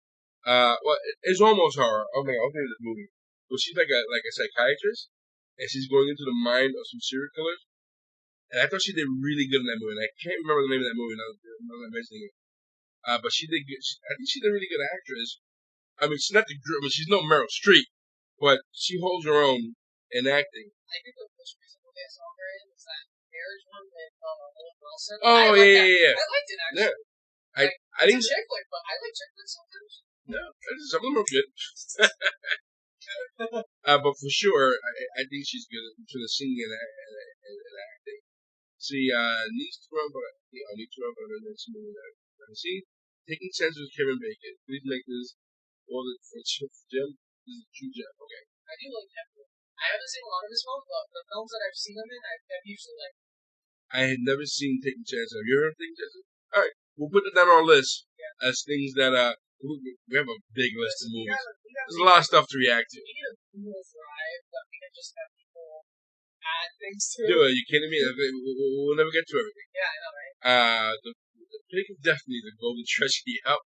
Well, it's almost horror. Oh my god, I'll tell you this movie. But she's like a psychiatrist. And she's going into the mind of some serial killers. And I thought she did really good in that movie. And I can't remember the name of that movie now that I'm mentioning it. But she did good. I think she's a really good actress. I mean, she's not she's no Meryl Streep. But she holds her own in acting. I think the most recent movie I saw her in was that marriage one with Owen Wilson. Oh, yeah. I liked it, actually. Yeah. I think it's a chick flick, but I like chick flicks sometimes. No, some of them are good. But for sure, I think she's good to the singing and acting. See, needs to run, but need to run, but the next movie that I've seen. Taking Chances with Kevin Bacon. Please make this for Jim. This is a true gem. Okay. I do like Kevin. I haven't seen a lot of his films, but the films that I've seen him in, I've usually liked. I had never seen Taking Chances. Have you heard of Taking Chances? All right, we'll put that down on our list as things that we have a big list of movies. There's a lot of stuff to react to. We need a Google Drive that we can just have people add things to. Dude, are you kidding me? We'll never get to everything. Yeah, I know, right? The pick of Destiny, the golden treasure. Yep.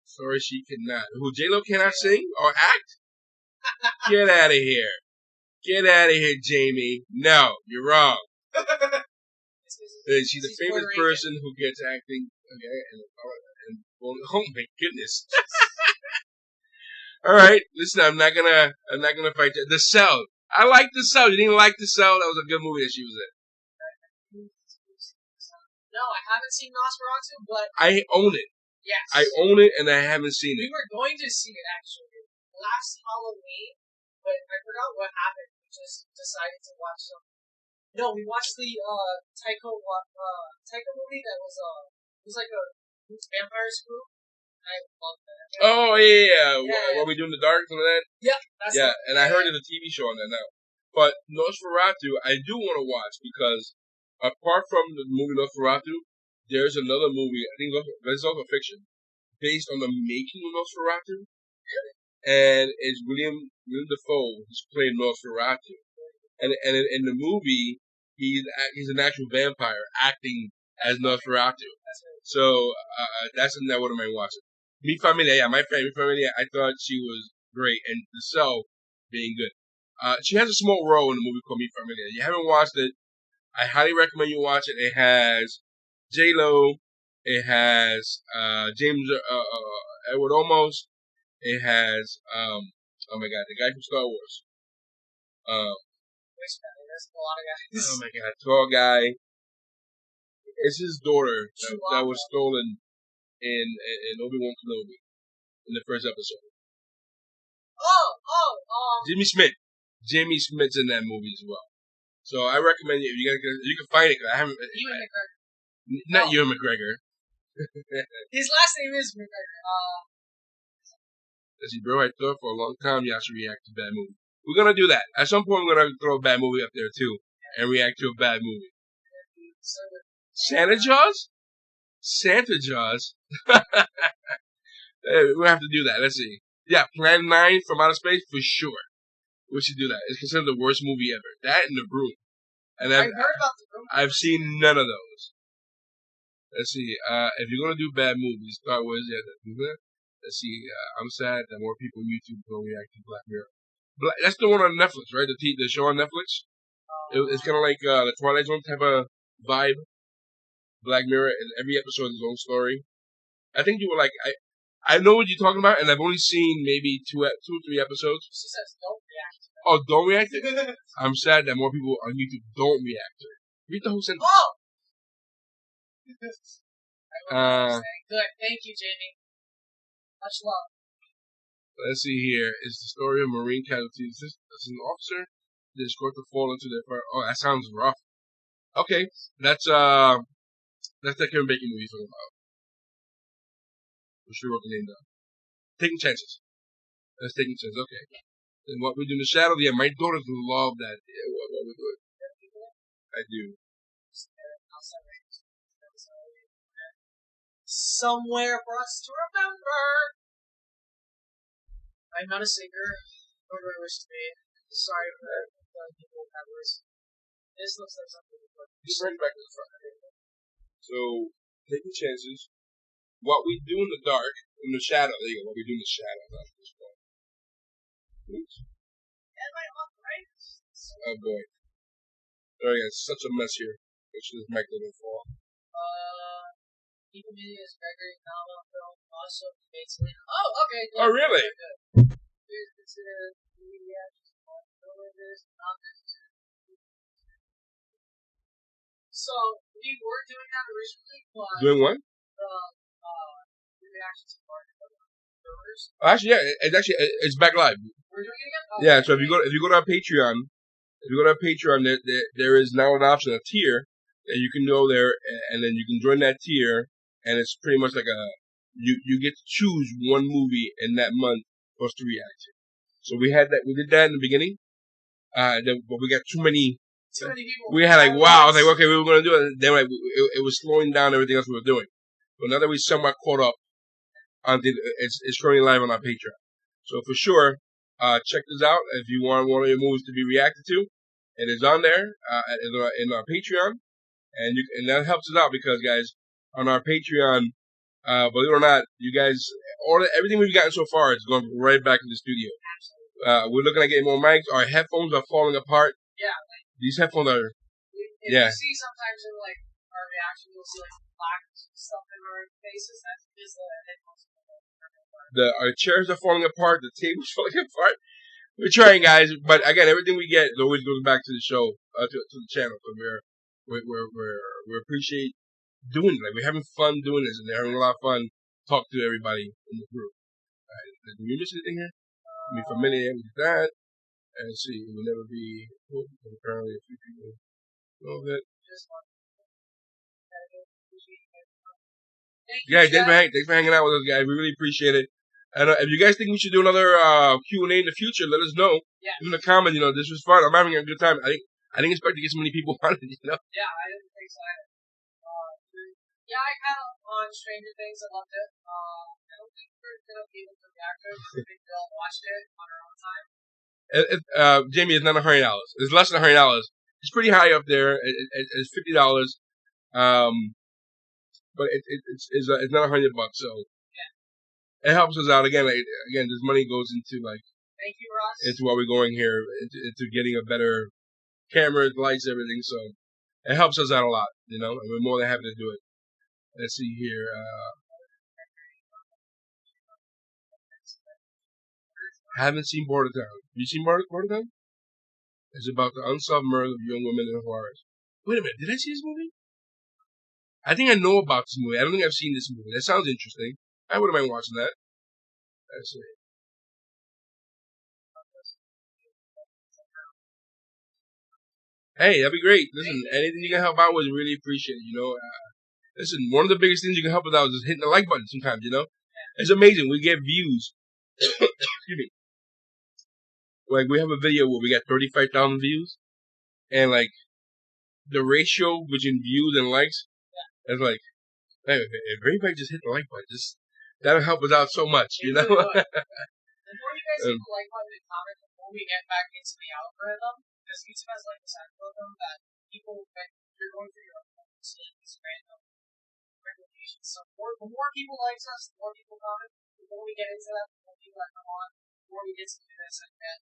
Sorry, she cannot. Who, J-Lo cannot sing or act? Get out of here. Get out of here, Jamie. No, you're wrong. She's a famous person who gets acting. Okay, and oh my goodness. All right, listen, I'm not gonna fight that. The Cell. I like The Cell. You didn't like The Cell? That was a good movie that she was in. No, I haven't seen Nosferatu, but I own it. Yes. I own it, and I haven't seen it. We were going to see it actually last Halloween, but I forgot what happened. We just decided to watch something. No, we watched the Taika movie that was it was like a vampire spook. I loved that. Oh yeah. What we do in the dark and that? Yeah, that's and I heard there's a TV show on that now. But Nosferatu, I do want to watch because apart from the movie Nosferatu, there's another movie. I think it's also fiction based on the making of Nosferatu, and it's William Dafoe who's playing Nosferatu, and in the movie he's an actual vampire acting as Nosferatu. So that's something I wouldn't mind watching. Mi Familia, my friend Mi Familia, I thought she was great, and The Cell being good. She has a small role in the movie called Mi Familia. If you haven't watched it, I highly recommend you watch it. It has J-Lo, it has James Edward Olmos, it has oh my god, the guy from Star Wars. There's a lot of guys. Oh my god, tall guy. It's his daughter that was stolen in Obi-Wan Kenobi in the first episode. Jimmy Smith. Jimmy Smith's in that movie as well. So I recommend you if you can find it. Cause I haven't. Ewan McGregor. Not Ewan McGregor. His last name is McGregor. Let's see, bro. I thought for a long time y'all should react to bad movie. We're gonna do that. At some point, we're gonna throw a bad movie up there too, and react to a bad movie. Santa Jaws? Santa Jaws? Hey, we'll have to do that. Let's see. Yeah, Plan 9 from Outer Space for sure. We should do that. It's considered the worst movie ever. That and The Broom. And I've heard about The Broom. I've seen none of those. Let's see. If you're gonna do bad movies, start with let's see. I'm sad that more people on YouTube don't react to Black Mirror. That's the one on Netflix, right? The show on Netflix. It's kind of like the Twilight Zone type of vibe. Black Mirror, and every episode is its own story. I think you were like, I know what you're talking about, and I've only seen maybe two or three episodes. She says, don't react. Oh, don't react to it? I'm sad that more people on YouTube don't react to it. Read the whole sentence. Oh! Good. Thank you, Jamie. Much love. Let's see here. It's the story of Marine casualties. This is an officer. They escort to fall into their fire. Oh, that sounds rough. Okay. That's that Kevin Bacon movie you're talking about. We should wrote the name down. Taking Chances. That's Taking Chances. Okay. And What We Do in the Shadow. Yeah, my daughters love that. Yeah, what we do it. I do. Somewhere for us to remember. I'm not a singer, nor do I wish to be. Sorry for the people who have words. This looks like something to put. Just bring it back to the front. So, Taking Chances. What We Do in the Dark, in the Shadow. There you go. What We Do in the Shadow. That's this one. Oops. Am I on right? Oh boy. Sorry, it's such a mess here. Make sure this mic doesn't fall. Even me is Gregory Nava film also debates Lena. Oh, okay. Good. Oh, really? Good. Here's considered media. So we were doing that originally, but Doing what? The reactions to part of the Actually, yeah, it's back live. We're doing it again. Oh, Yeah, so if you go to our Patreon, If you go to our Patreon, there is now an option, a tier, that you can go there, and then you can join that tier, and it's pretty much like you get to choose one movie in that month for us to react to. So we did that in the beginning, but we got too many people. We had wow, I was like, okay, we were going to do it, and then it was slowing down everything else we were doing. But now that we somewhat caught up, it's currently live on our Patreon. So for sure, check this out. If you want one of your movies to be reacted to, it is on there in our Patreon, and that helps us out because, guys, on our Patreon, believe it or not, you guys, everything we've gotten so far is going right back in the studio. We're looking at getting more mics. Our headphones are falling apart. Yeah. These headphones are. If you see sometimes in like our reaction, you'll see like black stuff in our faces. That is the headphones. Our chairs are falling apart. The table's falling apart. We're trying, guys, but again, everything we get always goes back to the show, to the channel. So we appreciate doing it. Like, we're having fun doing this, and they're having a lot of fun talking to everybody in the group. All right, did we miss anything here? Be familiar with that. And let's see, it will never be. Apparently, a few people know that. Thanks for hanging out with us, guys. We really appreciate it. And if you guys think we should do another Q&A in the future, let us know. Yeah. In the comments, this was fun. I'm having a good time. I didn't expect to get so many people on it, Yeah, I didn't think so either. Yeah, I kind of on Stranger Things. I loved it. I don't think we're gonna be able to react to it. I think we all watched it on our own time. Jamie, it's not $100. It's less than $100. It's pretty high up there. It's $50. But it's not $100. So yeah, it helps us out again. Again, this money goes into thank you, Ross. Into what we're going here, into getting a better camera, lights, everything. So it helps us out a lot, and we're more than happy to do it. Let's see here. Haven't seen Bordertown. Have you seen Bordertown? It's about the unsolved murder of young women in Hawaii. Wait a minute, did I see this movie? I think I know about this movie. I don't think I've seen this movie. That sounds interesting. I wouldn't mind watching that. Let's see. Hey, that'd be great. Listen, anything you can help out with, really appreciate it. Listen, one of the biggest things you can help us out is just hitting the like button sometimes, It's amazing. We get views. Excuse me. Like, we have a video where we got 35,000 views, and, the ratio between views and likes, it's like, hey, if everybody just hit the like button, that'll help us out so much, The more you guys hit the like button and comment, the more we get back into the algorithm, because YouTube has, this algorithm that people, when you're going through your own, see these random recommendations. So the more people like us, the more people comment, the more we get into that, the more people that come on, the more we get to do this, and get,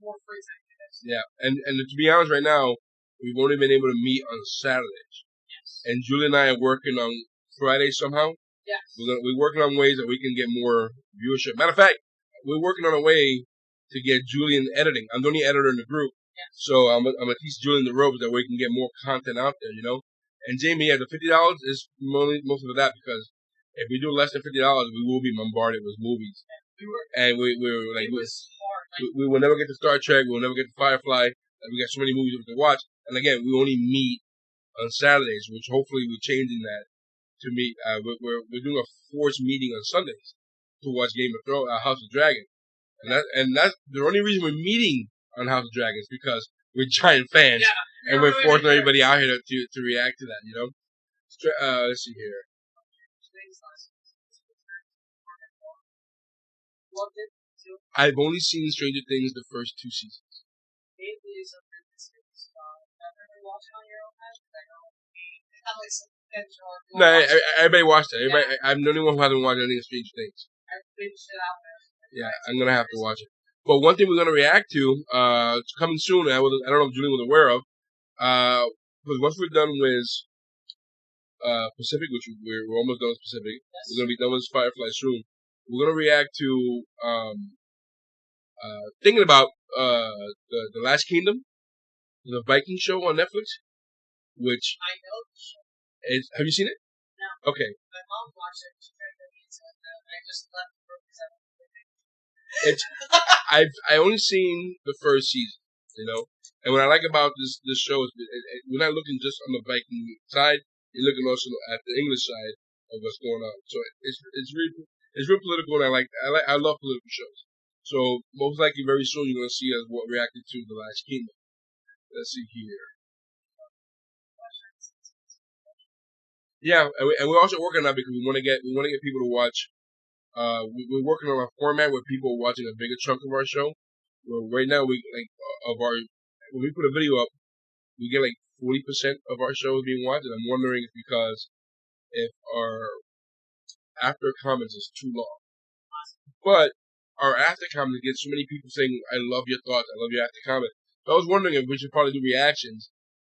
more free time to do this. Yeah, and to be honest, right now, we've only been able to meet on Saturdays. Yes. And Julie and I are working on Fridays somehow. Yes. We're working on ways that we can get more viewership. Matter of fact, we're working on a way to get Julian editing. I'm the only editor in the group. Yes. So I'm going to teach Julian the ropes that we can get more content out there, And Jamie, the $50 is most of that, because if we do less than $50, we will be bombarded with movies. And we will never get to Star Trek. We'll never get to Firefly. We got so many movies to watch. And again, we only meet on Saturdays, which hopefully we're changing that to meet. We're doing a forced meeting on Sundays to watch Game of Thrones, House of Dragon, and that's the only reason we're meeting on House of Dragon is because we're giant fans, and we're forcing everybody out here to react to that. Let's see here. Loved it too. I've only seen Stranger Things the first 2 seasons. It is a good series. Never watched it on your own time, because I know we have some potential. No, everybody watched it. I'm the only one who hasn't watched anything of Stranger Things. I finished it out there. Yeah, I'm gonna have to watch it. But one thing we're gonna react to, coming soon. I don't know if Julian was aware of. Because once we're done with Pacific, which we're almost done with Pacific, yes. We're gonna be done with Firefly soon. We're gonna react to thinking about the Last Kingdom, the Viking show on Netflix, which I know the show. Have you seen it? No. Okay. My mom watched it. She tried to get me into it, and I just left for because I only seen the first season. you know. And what I like about this show is we're not looking just on the Viking side. You're looking also at the English side of what's going on. So it's real political, and I love political shows. So most likely, very soon, you're gonna see us reacting to The Last Kingdom. Let's see here. Yeah, and we're also working on that because we want to get people to watch. We're working on a format where people are watching a bigger chunk of our show. Well, right now, when we put a video up, we get like 40% of our show is being watched, and I'm wondering if our after comments is too long. But our after comments get so many people saying, "I love your thoughts, I love your after comment." So I was wondering if we should probably do reactions,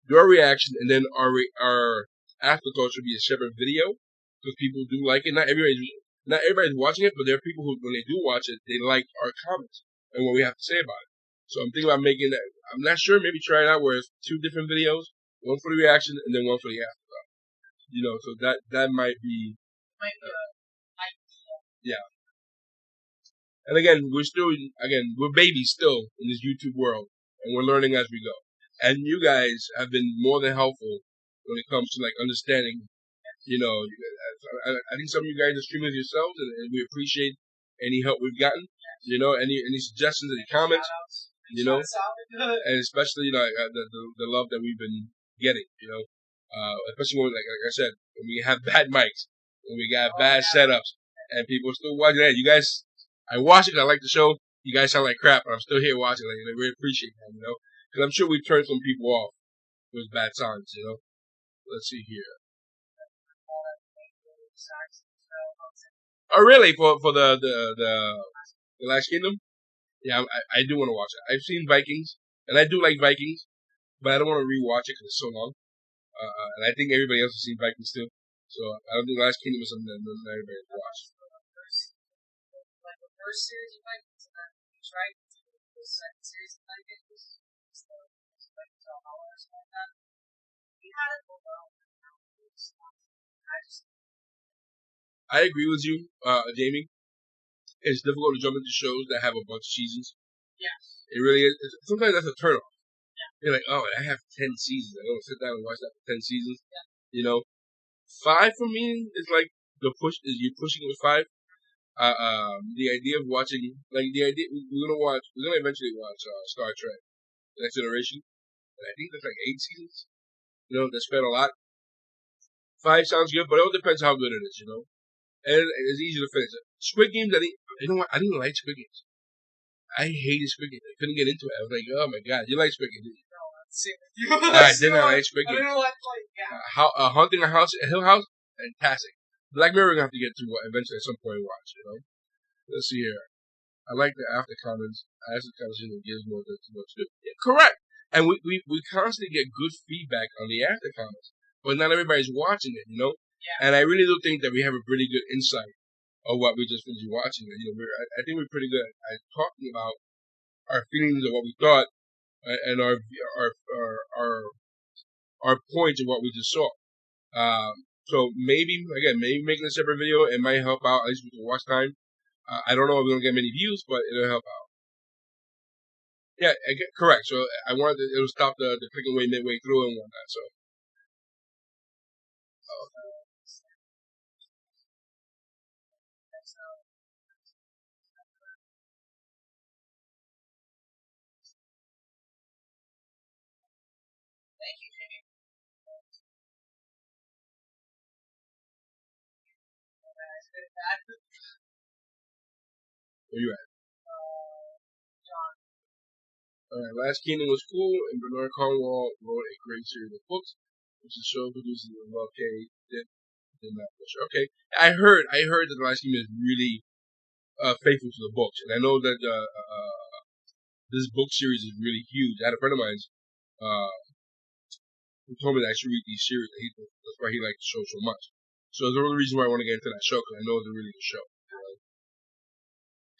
do our reaction, and then our afterthought should be a separate video because people do like it. Not everybody's watching it, but there are people who, when they do watch it, they like our comments and what we have to say about it. So I'm thinking about making that. I'm not sure. Maybe try it out where it's 2 different videos, one for the reaction and then one for the afterthought. You know, so that might be. Yeah. And again, we're babies still in this YouTube world, and we're learning as we go. And you guys have been more than helpful when it comes to like understanding. You know, I think some of you guys are streamers yourselves, and we appreciate any help we've gotten. You know, any suggestions, any comments. You know, and especially the love that we've been getting. You know, especially when like I said, when we have bad mics, when we got bad setups, and people are still watching that. You guys, I watch it. I like the show. You guys sound like crap, but I'm still here watching. Like, I really appreciate that. You know, because I'm sure we've turned some people off with bad sounds. You know, let's see here. Oh, really? For the Last Kingdom? Yeah, I do want to watch it. I've seen Vikings, and I do like Vikings, but I don't want to rewatch it because it's so long. And I think everybody else has seen Vikings too. So I don't think Last Kingdom is something that everybody has watched. Like the first series of Vikings, and then we tried to do the second series of Vikings. So like that. We had it overall. I agree with you, Jamie. It's difficult to jump into shows that have a bunch of seasons. Yes. It really is. Sometimes that's a turnoff. Yeah. You're like, oh, I have 10 seasons. I don't sit down and watch that for 10 seasons. Yeah. You know, 5 for me is like you're pushing with 5. The idea of watching, we're gonna eventually watch Star Trek, The Next Generation, and I think there's like 8 seasons. You know, they spent a lot. 5 sounds good, but it all depends how good it is. You know, and it's easy to finish it. Squid Games, you know what? I didn't like Squid Games. I hated Squid Games. I couldn't get into it. I was like, oh my god, you like Squid Games? Didn't you? No, that's it. I didn't like Squid Games. I don't know what, yeah. Haunting a House, Hill House, fantastic. Black Mirror, we're gonna have to get to eventually at some point and watch. You know, let's see here. I like the after comments. I ask the conversation that gives more than too much to do. Yeah, correct. And we constantly get good feedback on the after comments, but not everybody's watching it. You know. Yeah. And I really do think that we have a pretty good insight of what we just finished watching. You know, I think we're pretty good at talking about our feelings of what we thought and our points of what we just saw. So maybe making a separate video, it might help out at least with the watch time. I don't know if we're gonna get many views, but it'll help out. Yeah, correct. So I wanted it'll stop the clicking away midway through and whatnot. So. Thank you, Jamie. Where you at? John. Alright, Last Kingdom was cool, and Bernard Cornwell wrote a great series of books, which the show produces with Love K did not push. Okay, I heard that The Last Kingdom is really faithful to the books, and I know that this book series is really huge. I had a friend of mine who told me that I should read these series. That's why he liked the show so much. So there's another reason why I want to get into that show, because I know it's a really good show.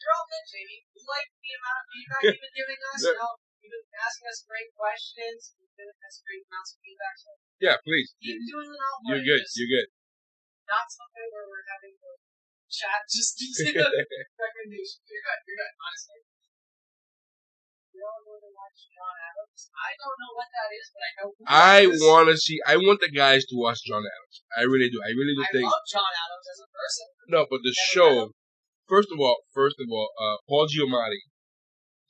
You're all good, Jamie. We like the amount of feedback you've been giving us. You've been asking us great questions. You've been giving us great amounts of feedback. So yeah, please. Keep doing it all. You're good. You're good. Not something where we're having to chat just to say the recommendation. You're good. Honestly. I don't know what that is, but I know. I want the guys to watch John Adams. I really do. I really do think. I love John Adams as a person. No, but the show. First of all, Paul Giamatti.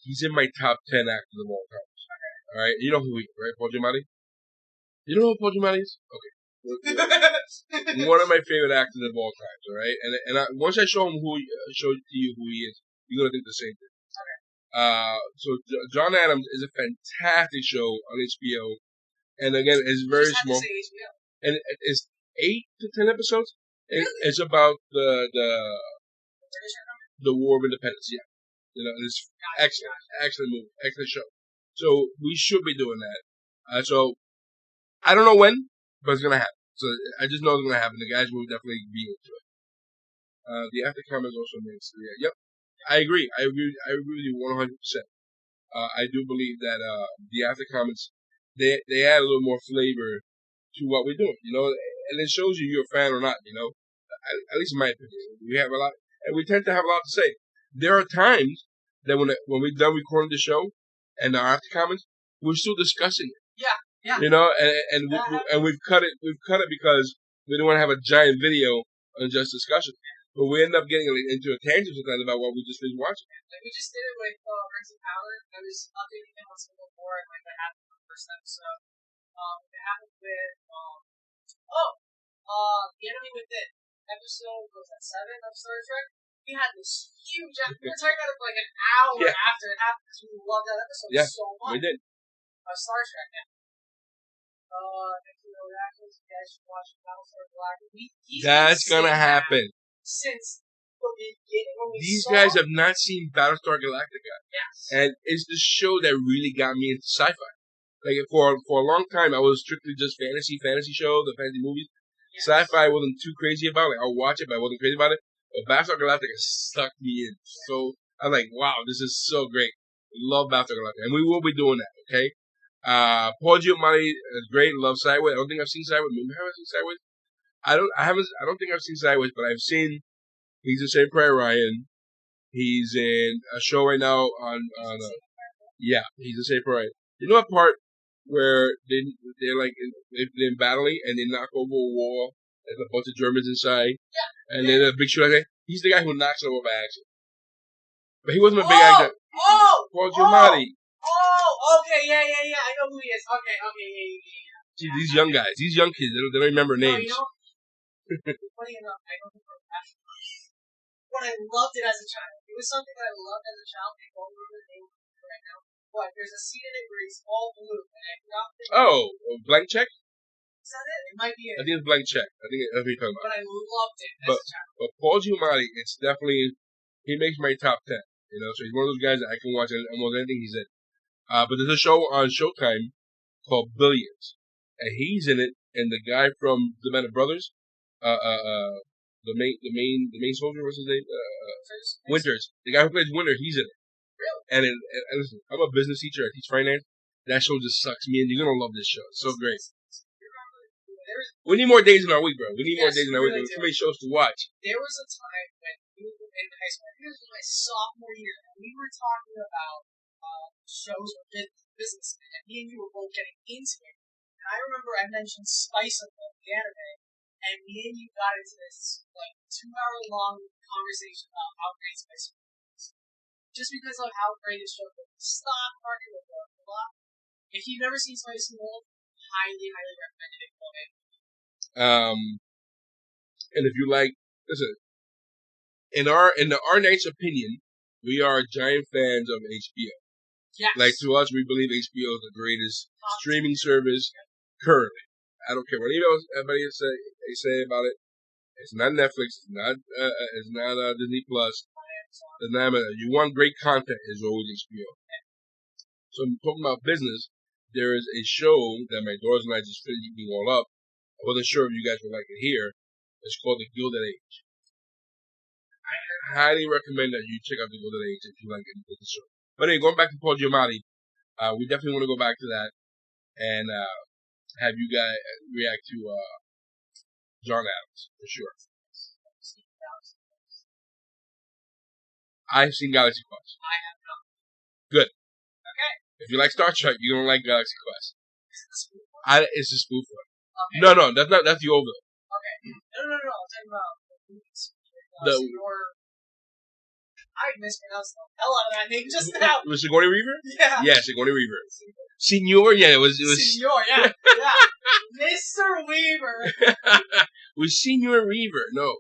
He's in my top 10 actors of all time. Okay. All right, you know who he is, right? Paul Giamatti. You know who Paul Giamatti is? Okay. One of my favorite actors of all time. All right, and once I show you who he is, you're gonna think the same thing. So John Adams is a fantastic show on HBO, and again, it's very small, and it's 8 to 10 episodes. It's about the War of Independence. Yeah, it's excellent movie, excellent show. So we should be doing that. So I don't know when, but it's gonna happen. So I just know it's gonna happen. The guys will definitely be into it. The after comments also makes yep. I agree with you 100%. I do believe that the after comments they add a little more flavor to what we're doing, and it shows you're a fan or not, at least in my opinion. We have a lot, and we tend to have a lot to say. There are times that when we're done recording the show and the after comments, we're still discussing it. Yeah. And we've cut it because we don't want to have a giant video on just discussion. But we end up getting into a tangent sometimes about what we just finished watching. Like we just did it with Rings of Power. I was updating him on Civil War and what happened in the first episode. It happened with The Enemy Within. Episode was that 7 of Star Trek? We had this huge. We were talking about it for like an hour after it happened because we loved that episode so much. We did. Star Trek. Next to the reactions, you guys should watch Battlestar Galactica. That's gonna happen. Since the beginning when these guys have not seen Battlestar Galactica. Yes. And it's the show that really got me into sci-fi. Like for a long time I was strictly just fantasy show, the fantasy movies. Yes. Sci-fi I wasn't too crazy about it. I'll watch it, but I wasn't crazy about it. But Battlestar Galactica sucked me in. Yes. So I'm like, wow, this is so great. I love Battlestar Galactica. And we will be doing that, okay? Paul Giamatti is great. Love Sideways. I don't think I've seen Sideways. Maybe I haven't seen Sideways. I don't think I've seen Sideways, but I've seen he's in Saving Private Ryan. He's in a show right now on he's in Saving Private Ryan. You know a part where they're battling and they knock over a wall. There's a bunch of Germans inside, and then a big shooter. He's the guy who knocks it over by accident. But he wasn't a big actor. Paul Giamatti. Okay, yeah. I know who he is. Okay, yeah. See, these young guys, these young kids, they don't remember names. Funny enough, I don't remember but I loved it as a child. It was something that I loved as a child. I don't remember the name right now. But there's a scene in it where he's all blue, and I forgot. Blank Check? Is that it? It might be it. I think it's Blank Check. I think that's what you're talking about. But I loved it as a child. But Paul Giamatti, it's definitely, he makes my top 10. So he's one of those guys that I can watch almost anything he's in. But there's a show on Showtime called Billions, and he's in it, and the guy from The Band of Brothers, the main soldier, what's his name? Winters. The guy who plays Winter, he's in it. Really? And listen, I'm a business teacher. I teach finance. That show just sucks me in. You're gonna love this show. It's so great. We need more days in our week, bro. We need more days in our week. There's too many shows to watch. There was a time when we were in high school. I think it was my sophomore year, and we were talking about shows or business, and me and you were both getting into it. And I remember I mentioned Spice of the anime, and me and you got into this 2-hour-long conversation about how great Spice was. Just because of how great it showed the stock market with the block. If you've never seen Spice of Gold, highly recommended it. And if you listen, in our night's opinion, we are giant fans of HBO. Yes. Like to us, we believe HBO is the greatest streaming service currently. I don't care what anybody say about it. It's not Netflix. It's not Disney Plus. It's not Amazon. You want great content, is always HBO. So talking about business, there is a show that my daughters and I just finished eating all up. I wasn't sure if you guys would like it here. It's called The Gilded Age. I highly recommend that you check out The Gilded Age if you like it. The show. But anyway, going back to Paul Giamatti, we definitely want to go back to that and have you guys react to John Adams for sure. I've seen Galaxy Quest. I have not. Good. If you like Star Trek, you don't like Galaxy Quest. It's a spoof one. Okay. No, that's not. That's the old one. Okay. No. I'm talking about The I mispronounced the hell out of that name just now. was Sigourney Weaver? Yeah. Yeah, Sigourney Weaver. Senor, yeah, it was. Senor, yeah. Mr. Weaver. It was Senor Weaver. No.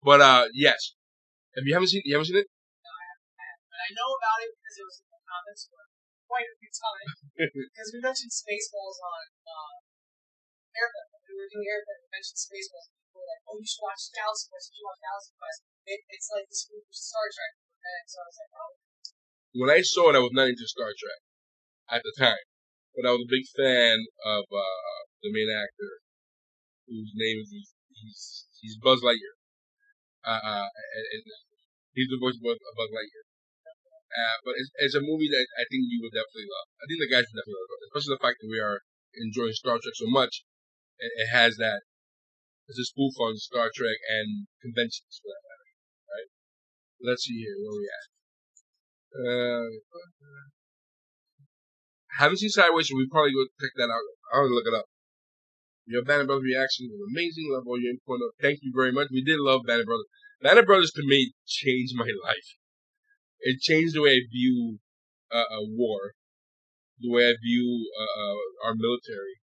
But yes. If you haven't seen it? No, I haven't. But I know about it because it was in the comments for quite a few times. Because we mentioned Spaceballs on Airplane. When we were doing Airplane, we mentioned Spaceballs. And people were like, oh, you should watch Galaxy Quest. It's like the spoof of Star Trek. And so I was like, oh. When I saw it, I was not into Star Trek at the time. But I was a big fan of the main actor, whose name is he's Buzz Lightyear. And he's the voice of Buzz Lightyear. But it's a movie that I think you will definitely love. I think the guys will definitely love it, especially the fact that we are enjoying Star Trek so much. It has that. It's a spoof on Star Trek and conventions for that matter, right? Let's see here, where we at. Haven't seen Sideways, so we probably go check that out. I'll look it up. Your Banner Brothers reaction was amazing. Love all your input. Thank you very much. We did love Banner Brothers. Banner Brothers to me changed my life. It changed the way I view war, the way I view our military.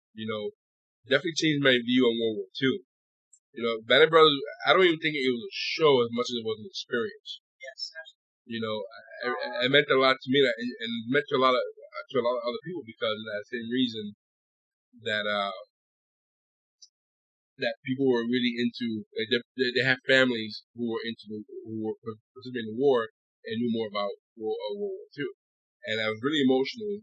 Definitely changed my view on World War II. Banner Brothers. I don't even think it was a show as much as it was an experience. Yes, absolutely. It meant a lot to me, and meant to a lot of other people because of that same reason that that people were really into. They have families who were participating in the war and knew more about World War II. And I was really emotional.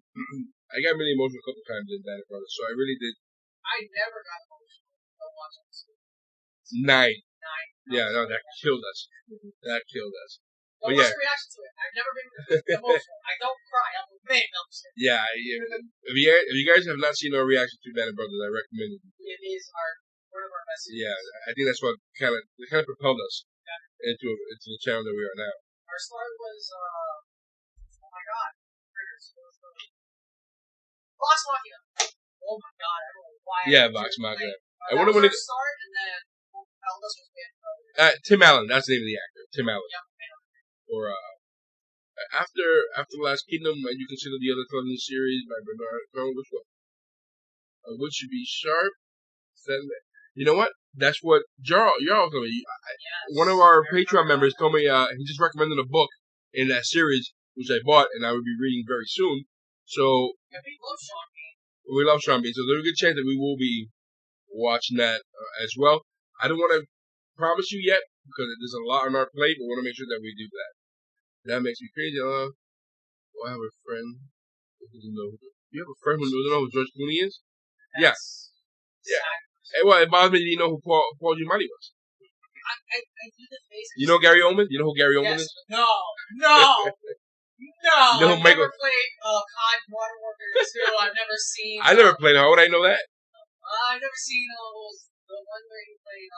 I got really emotional a couple times in Banner Brothers, so I really did. I never got emotional watching this. 9. Yeah, no, that killed us. That killed us. What's your reaction to it? I've never been emotional. I don't cry. I'm a man. Yeah. If you guys have not seen our reaction to Banner Brothers, I recommend it. It is one of our best. Yeah, I think that's what kind of propelled us into the channel that we are now. Our start was oh my god, Vox Machina. Oh my god, I don't know why. Yeah, Vox Machina. I wonder when it started, and then Tim Allen. That's the name of the actor, Tim Allen. Yeah. Or after Last Kingdom, and you consider the other television series by Bernard Cohen, which one? Which should be Sharp. You know what? That's what Jarl told me. One of our Patreon members told me he just recommended a book in that series, which I bought and I will be reading very soon. So we love Sean Bean. So there's a good chance that we will be watching that as well. I don't want to promise you yet because there's a lot on our plate, but we want to make sure that we do that. That makes me crazy. I have a friend who doesn't know. You have a friend who doesn't know who George Clooney is? Yes. Yeah. Hey, well, it bothers me that you know who Paul Giamatti was. I do the face. You know Gary Oldman? You know who Gary Oldman is? No. You know who I've never played COD Modern Warfare 2. I've never seen. I never played. How would I know that? I've never seen the one where he played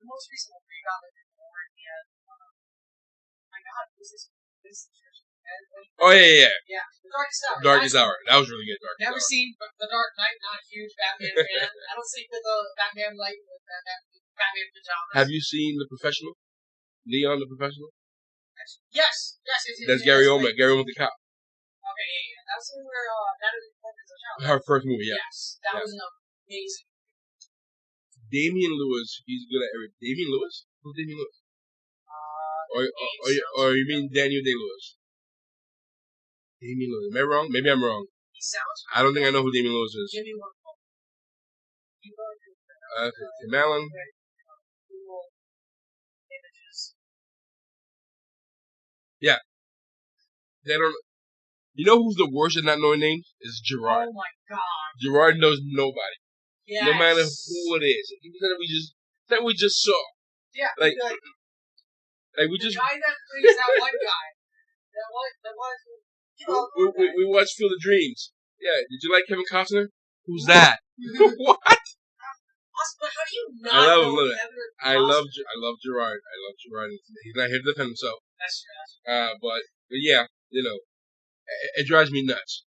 the most recent one where he got like the award. He had my God, who's this? Oh yeah. Yeah, The Darkest Hour. Darkest Hour. That was really good. Never seen The Dark Knight. Not a huge Batman fan. I don't sleep with a Batman light with Batman pajamas. Have you seen The Professional? Leon the Professional? Yes. That's Gary Oldman. Gary Oldman the cop. Okay, yeah. That was where Natalie Portman's a child. Her first movie, yeah. Yes, that was amazing. Damian Lewis, he's good at everything. Damian Lewis? Who's Damian Lewis? Or you mean Daniel Day-Lewis? Damian Lewis. Am I wrong? Maybe I'm wrong. He sounds I don't think I know who Damian Lewis is. Jimmy Wonderful. Tim Allen. Yeah. They don't. You know who's the worst at not knowing names? Is Gerard. Oh my God. Gerard knows nobody. Yes. No matter who it is. That we just saw. Yeah. Like we just. The guy that plays that one guy. We watched Field of Dreams. Yeah. Did you like Kevin Costner? Who's that? What? But how do you not know Kevin Costner? I love Gerard. He's not here to defend himself. That's true. But yeah, It drives me nuts.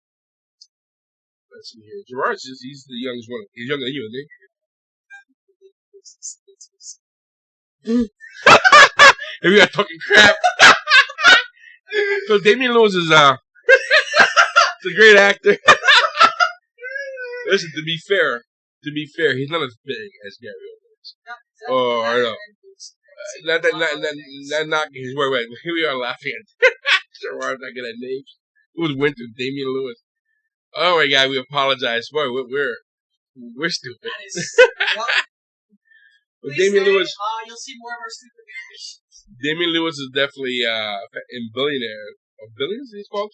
Let's see here. Gerard's he's the youngest one. He's younger than you, isn't he? If we are talking crap. So Damian Lewis is a great actor. Listen, to be fair, he's not as big as Gary Oldman is. Oh, I know. Not knocking his word. Here we are laughing at Gerard not good at names. It was Winter, Damian Lewis. Oh my God, we apologize. Boy, we're stupid. But Damian Lewis. You'll see more of our stupid videos. Damian Lewis is definitely in Billionaire or Billions. He's called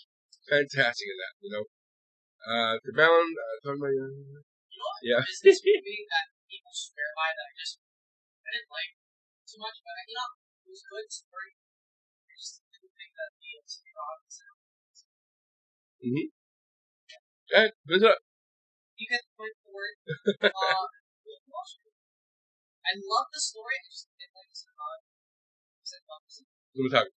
fantastic in that. You know. The Balance. Talking about yeah. Is this movie that people swear by that I just didn't like too much, but it was good story. I just didn't think that the Spock sounds. Mm-hmm. Go ahead, what's up? You get the point for it. I love the story. I just didn't like the Spock. What are we talking?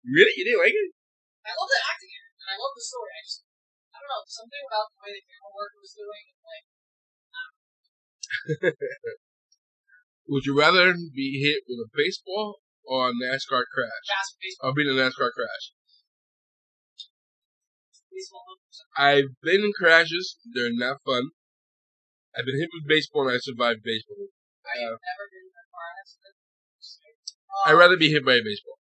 Really? You didn't like it? I love the acting in it, and I love the story. I don't know, something about the way the camera work was doing, and like, Would you rather be hit with a baseball or a NASCAR crash? Baseball. Or be in a NASCAR crash? Baseball. I've been in crashes. They're not fun. I've been hit with baseball, and I survived baseball. I've never been in a car accident. I'd rather be hit by a baseball.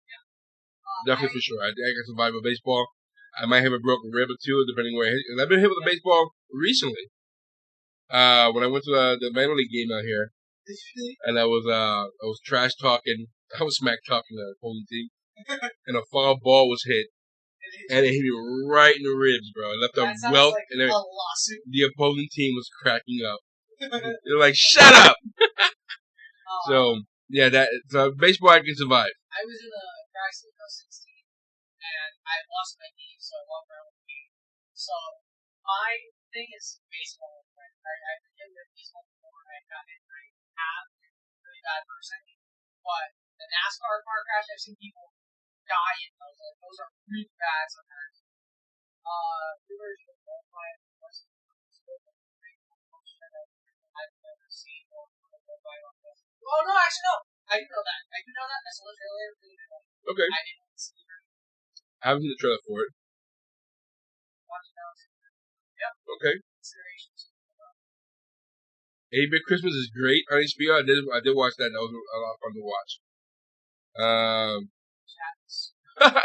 Definitely for sure. I think I can survive a baseball. I might have a broken rib or two, depending where I hit. And I've been hit with a baseball recently. When I went to the minor league game out here, and I was trash talking. I was smack talking the opposing team, and a foul ball was hit, and it hit me right in the ribs, bro. It left a welt, like and a lawsuit. The opposing team was cracking up. They're like, "Shut up!" So yeah, so baseball I can survive. I was in a crash when I was 16, and I lost my knee, so I walked around with a cane. So my thing is baseball. Right? I've been in baseball before. I got hit right half, really bad for a second. But the NASCAR car crash, I've seen people die in those. Like, those are really bad sometimes. We were in qualifying for West I've never seen one qualify on this. Oh no, actually no. I do know that. That's a little earlier. Okay. I didn't see it. I haven't seen the trailer for it. Watch it now. Yep. Okay. A Big Christmas is great on HBO. I did watch that. That was a lot of fun to watch.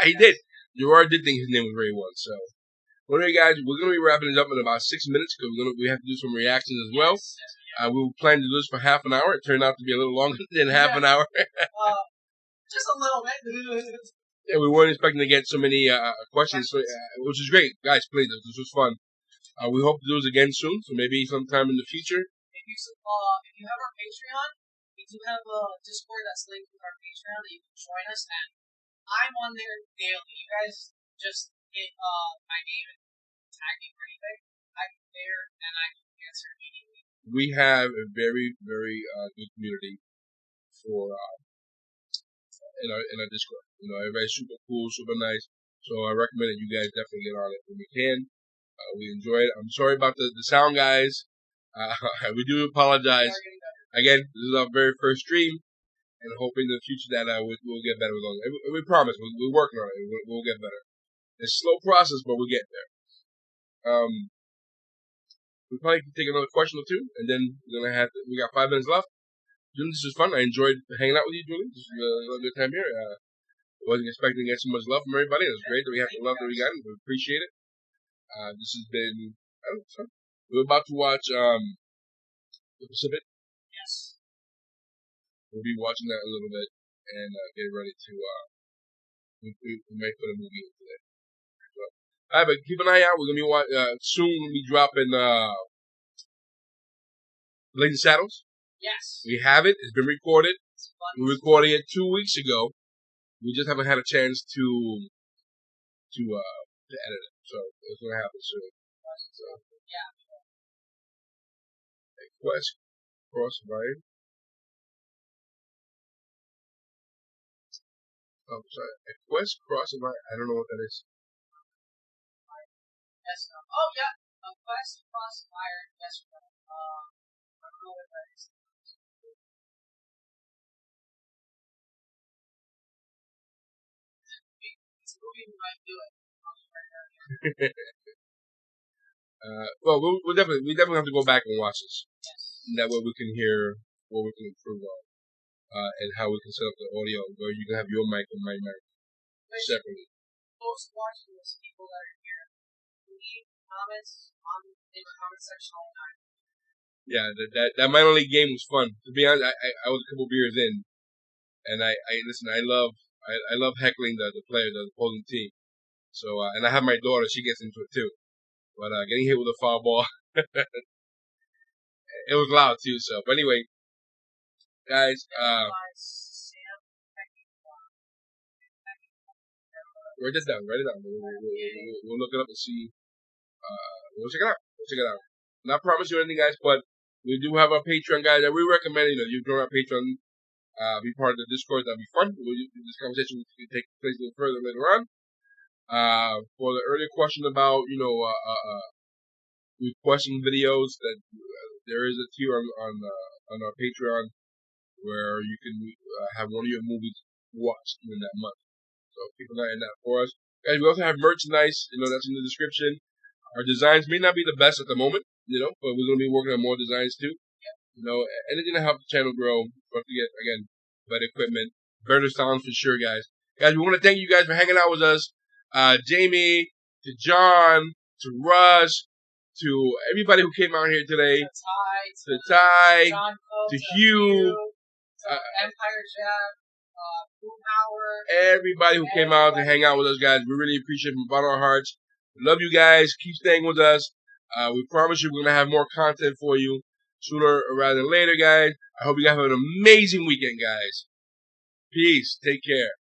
He did. Gerard did think his name was Ray once. So, anyway, guys, we're gonna be wrapping this up in about 6 minutes because we have to do some reactions as well. We were planning to do this for half an hour. It turned out to be a little longer than half an hour. Just a little bit. Yeah, we weren't expecting to get so many questions, which is great, guys. Please, this was fun. We hope to do this again soon. So maybe sometime in the future. If you have our Patreon, we do have a Discord that's linked with our Patreon that you can join us at. I'm on there daily. You guys just hit my name and tag me for anything. I'm there and I can answer immediately. We have a very, very good community for in our Discord. You know, everybody's super cool, super nice. So I recommend that you guys definitely get on it when you can. We enjoy it. I'm sorry about the sound, guys. We do apologize. Again, this is our very first stream, and hoping in the future that we'll get better. We promise. We're working on it. We'll get better. It's a slow process, but we'll get there. We'll probably take another question or two, and then we got 5 minutes left. Julian, this was fun. I enjoyed hanging out with you, Julian. This was a good time here. Wasn't expecting to get so much love from everybody. It was great that we have the love that we got, and we appreciate it. This has been, we're about to watch The Pacific. Yes. We'll be watching that a little bit and get ready to, we may put a movie in today. So, all right, but keep an eye out. We're going to be soon we'll be dropping Blazing Saddles. Yes. We have it. It's been recorded. We recorded it 2 weeks ago. We just haven't had a chance to edit it. So it's going to happen soon. So, yeah. Quest Cross Ryan. Oh, sorry. A quest crossing my. I don't know what that is. Yes. Oh yeah. A quest across fire. Yes. I don't know what that is. It's a movie we might do it. Well, we definitely have to go back and watch this. Yes. That way we can hear what we can improve on, and how we can set up the audio where you can have your mic and my mic separately. Most watching this, people that are here, leave comments in the comment section all the time. Yeah, that minor league game was fun. To be honest, I was a couple beers in, and I listen. I love heckling the player, the opposing team. So and I have my daughter; she gets into it too. But getting hit with a foul ball, it was loud too. So, but anyway, guys, write this down. Write it down. We'll look it up and see. We'll check it out. Not promise you anything, guys, but we do have our Patreon, guys, and we recommend you join our Patreon. Be part of the Discord. That'd be fun. This conversation will take place a little further later on. For the earlier question about requesting videos, that there is a tier on our Patreon where you can have one of your movies watched during that month. So keep an eye on that for us, guys. We also have merchandise. That's in the description. Our designs may not be the best at the moment, but we're gonna be working on more designs too. Anything to help the channel grow. Don't forget, again, better equipment, better sounds for sure, guys. Guys, we want to thank you guys for hanging out with us. Jamie, to John, to Russ, to everybody who came out here today. To Ty, to Hugh, Empire Jab, Boomhauer. Everybody who came out to hang out with us, guys. We really appreciate it from the bottom of our hearts. We love you guys. Keep staying with us. We promise you we're going to have more content for you sooner rather than later, guys. I hope you guys have an amazing weekend, guys. Peace. Take care.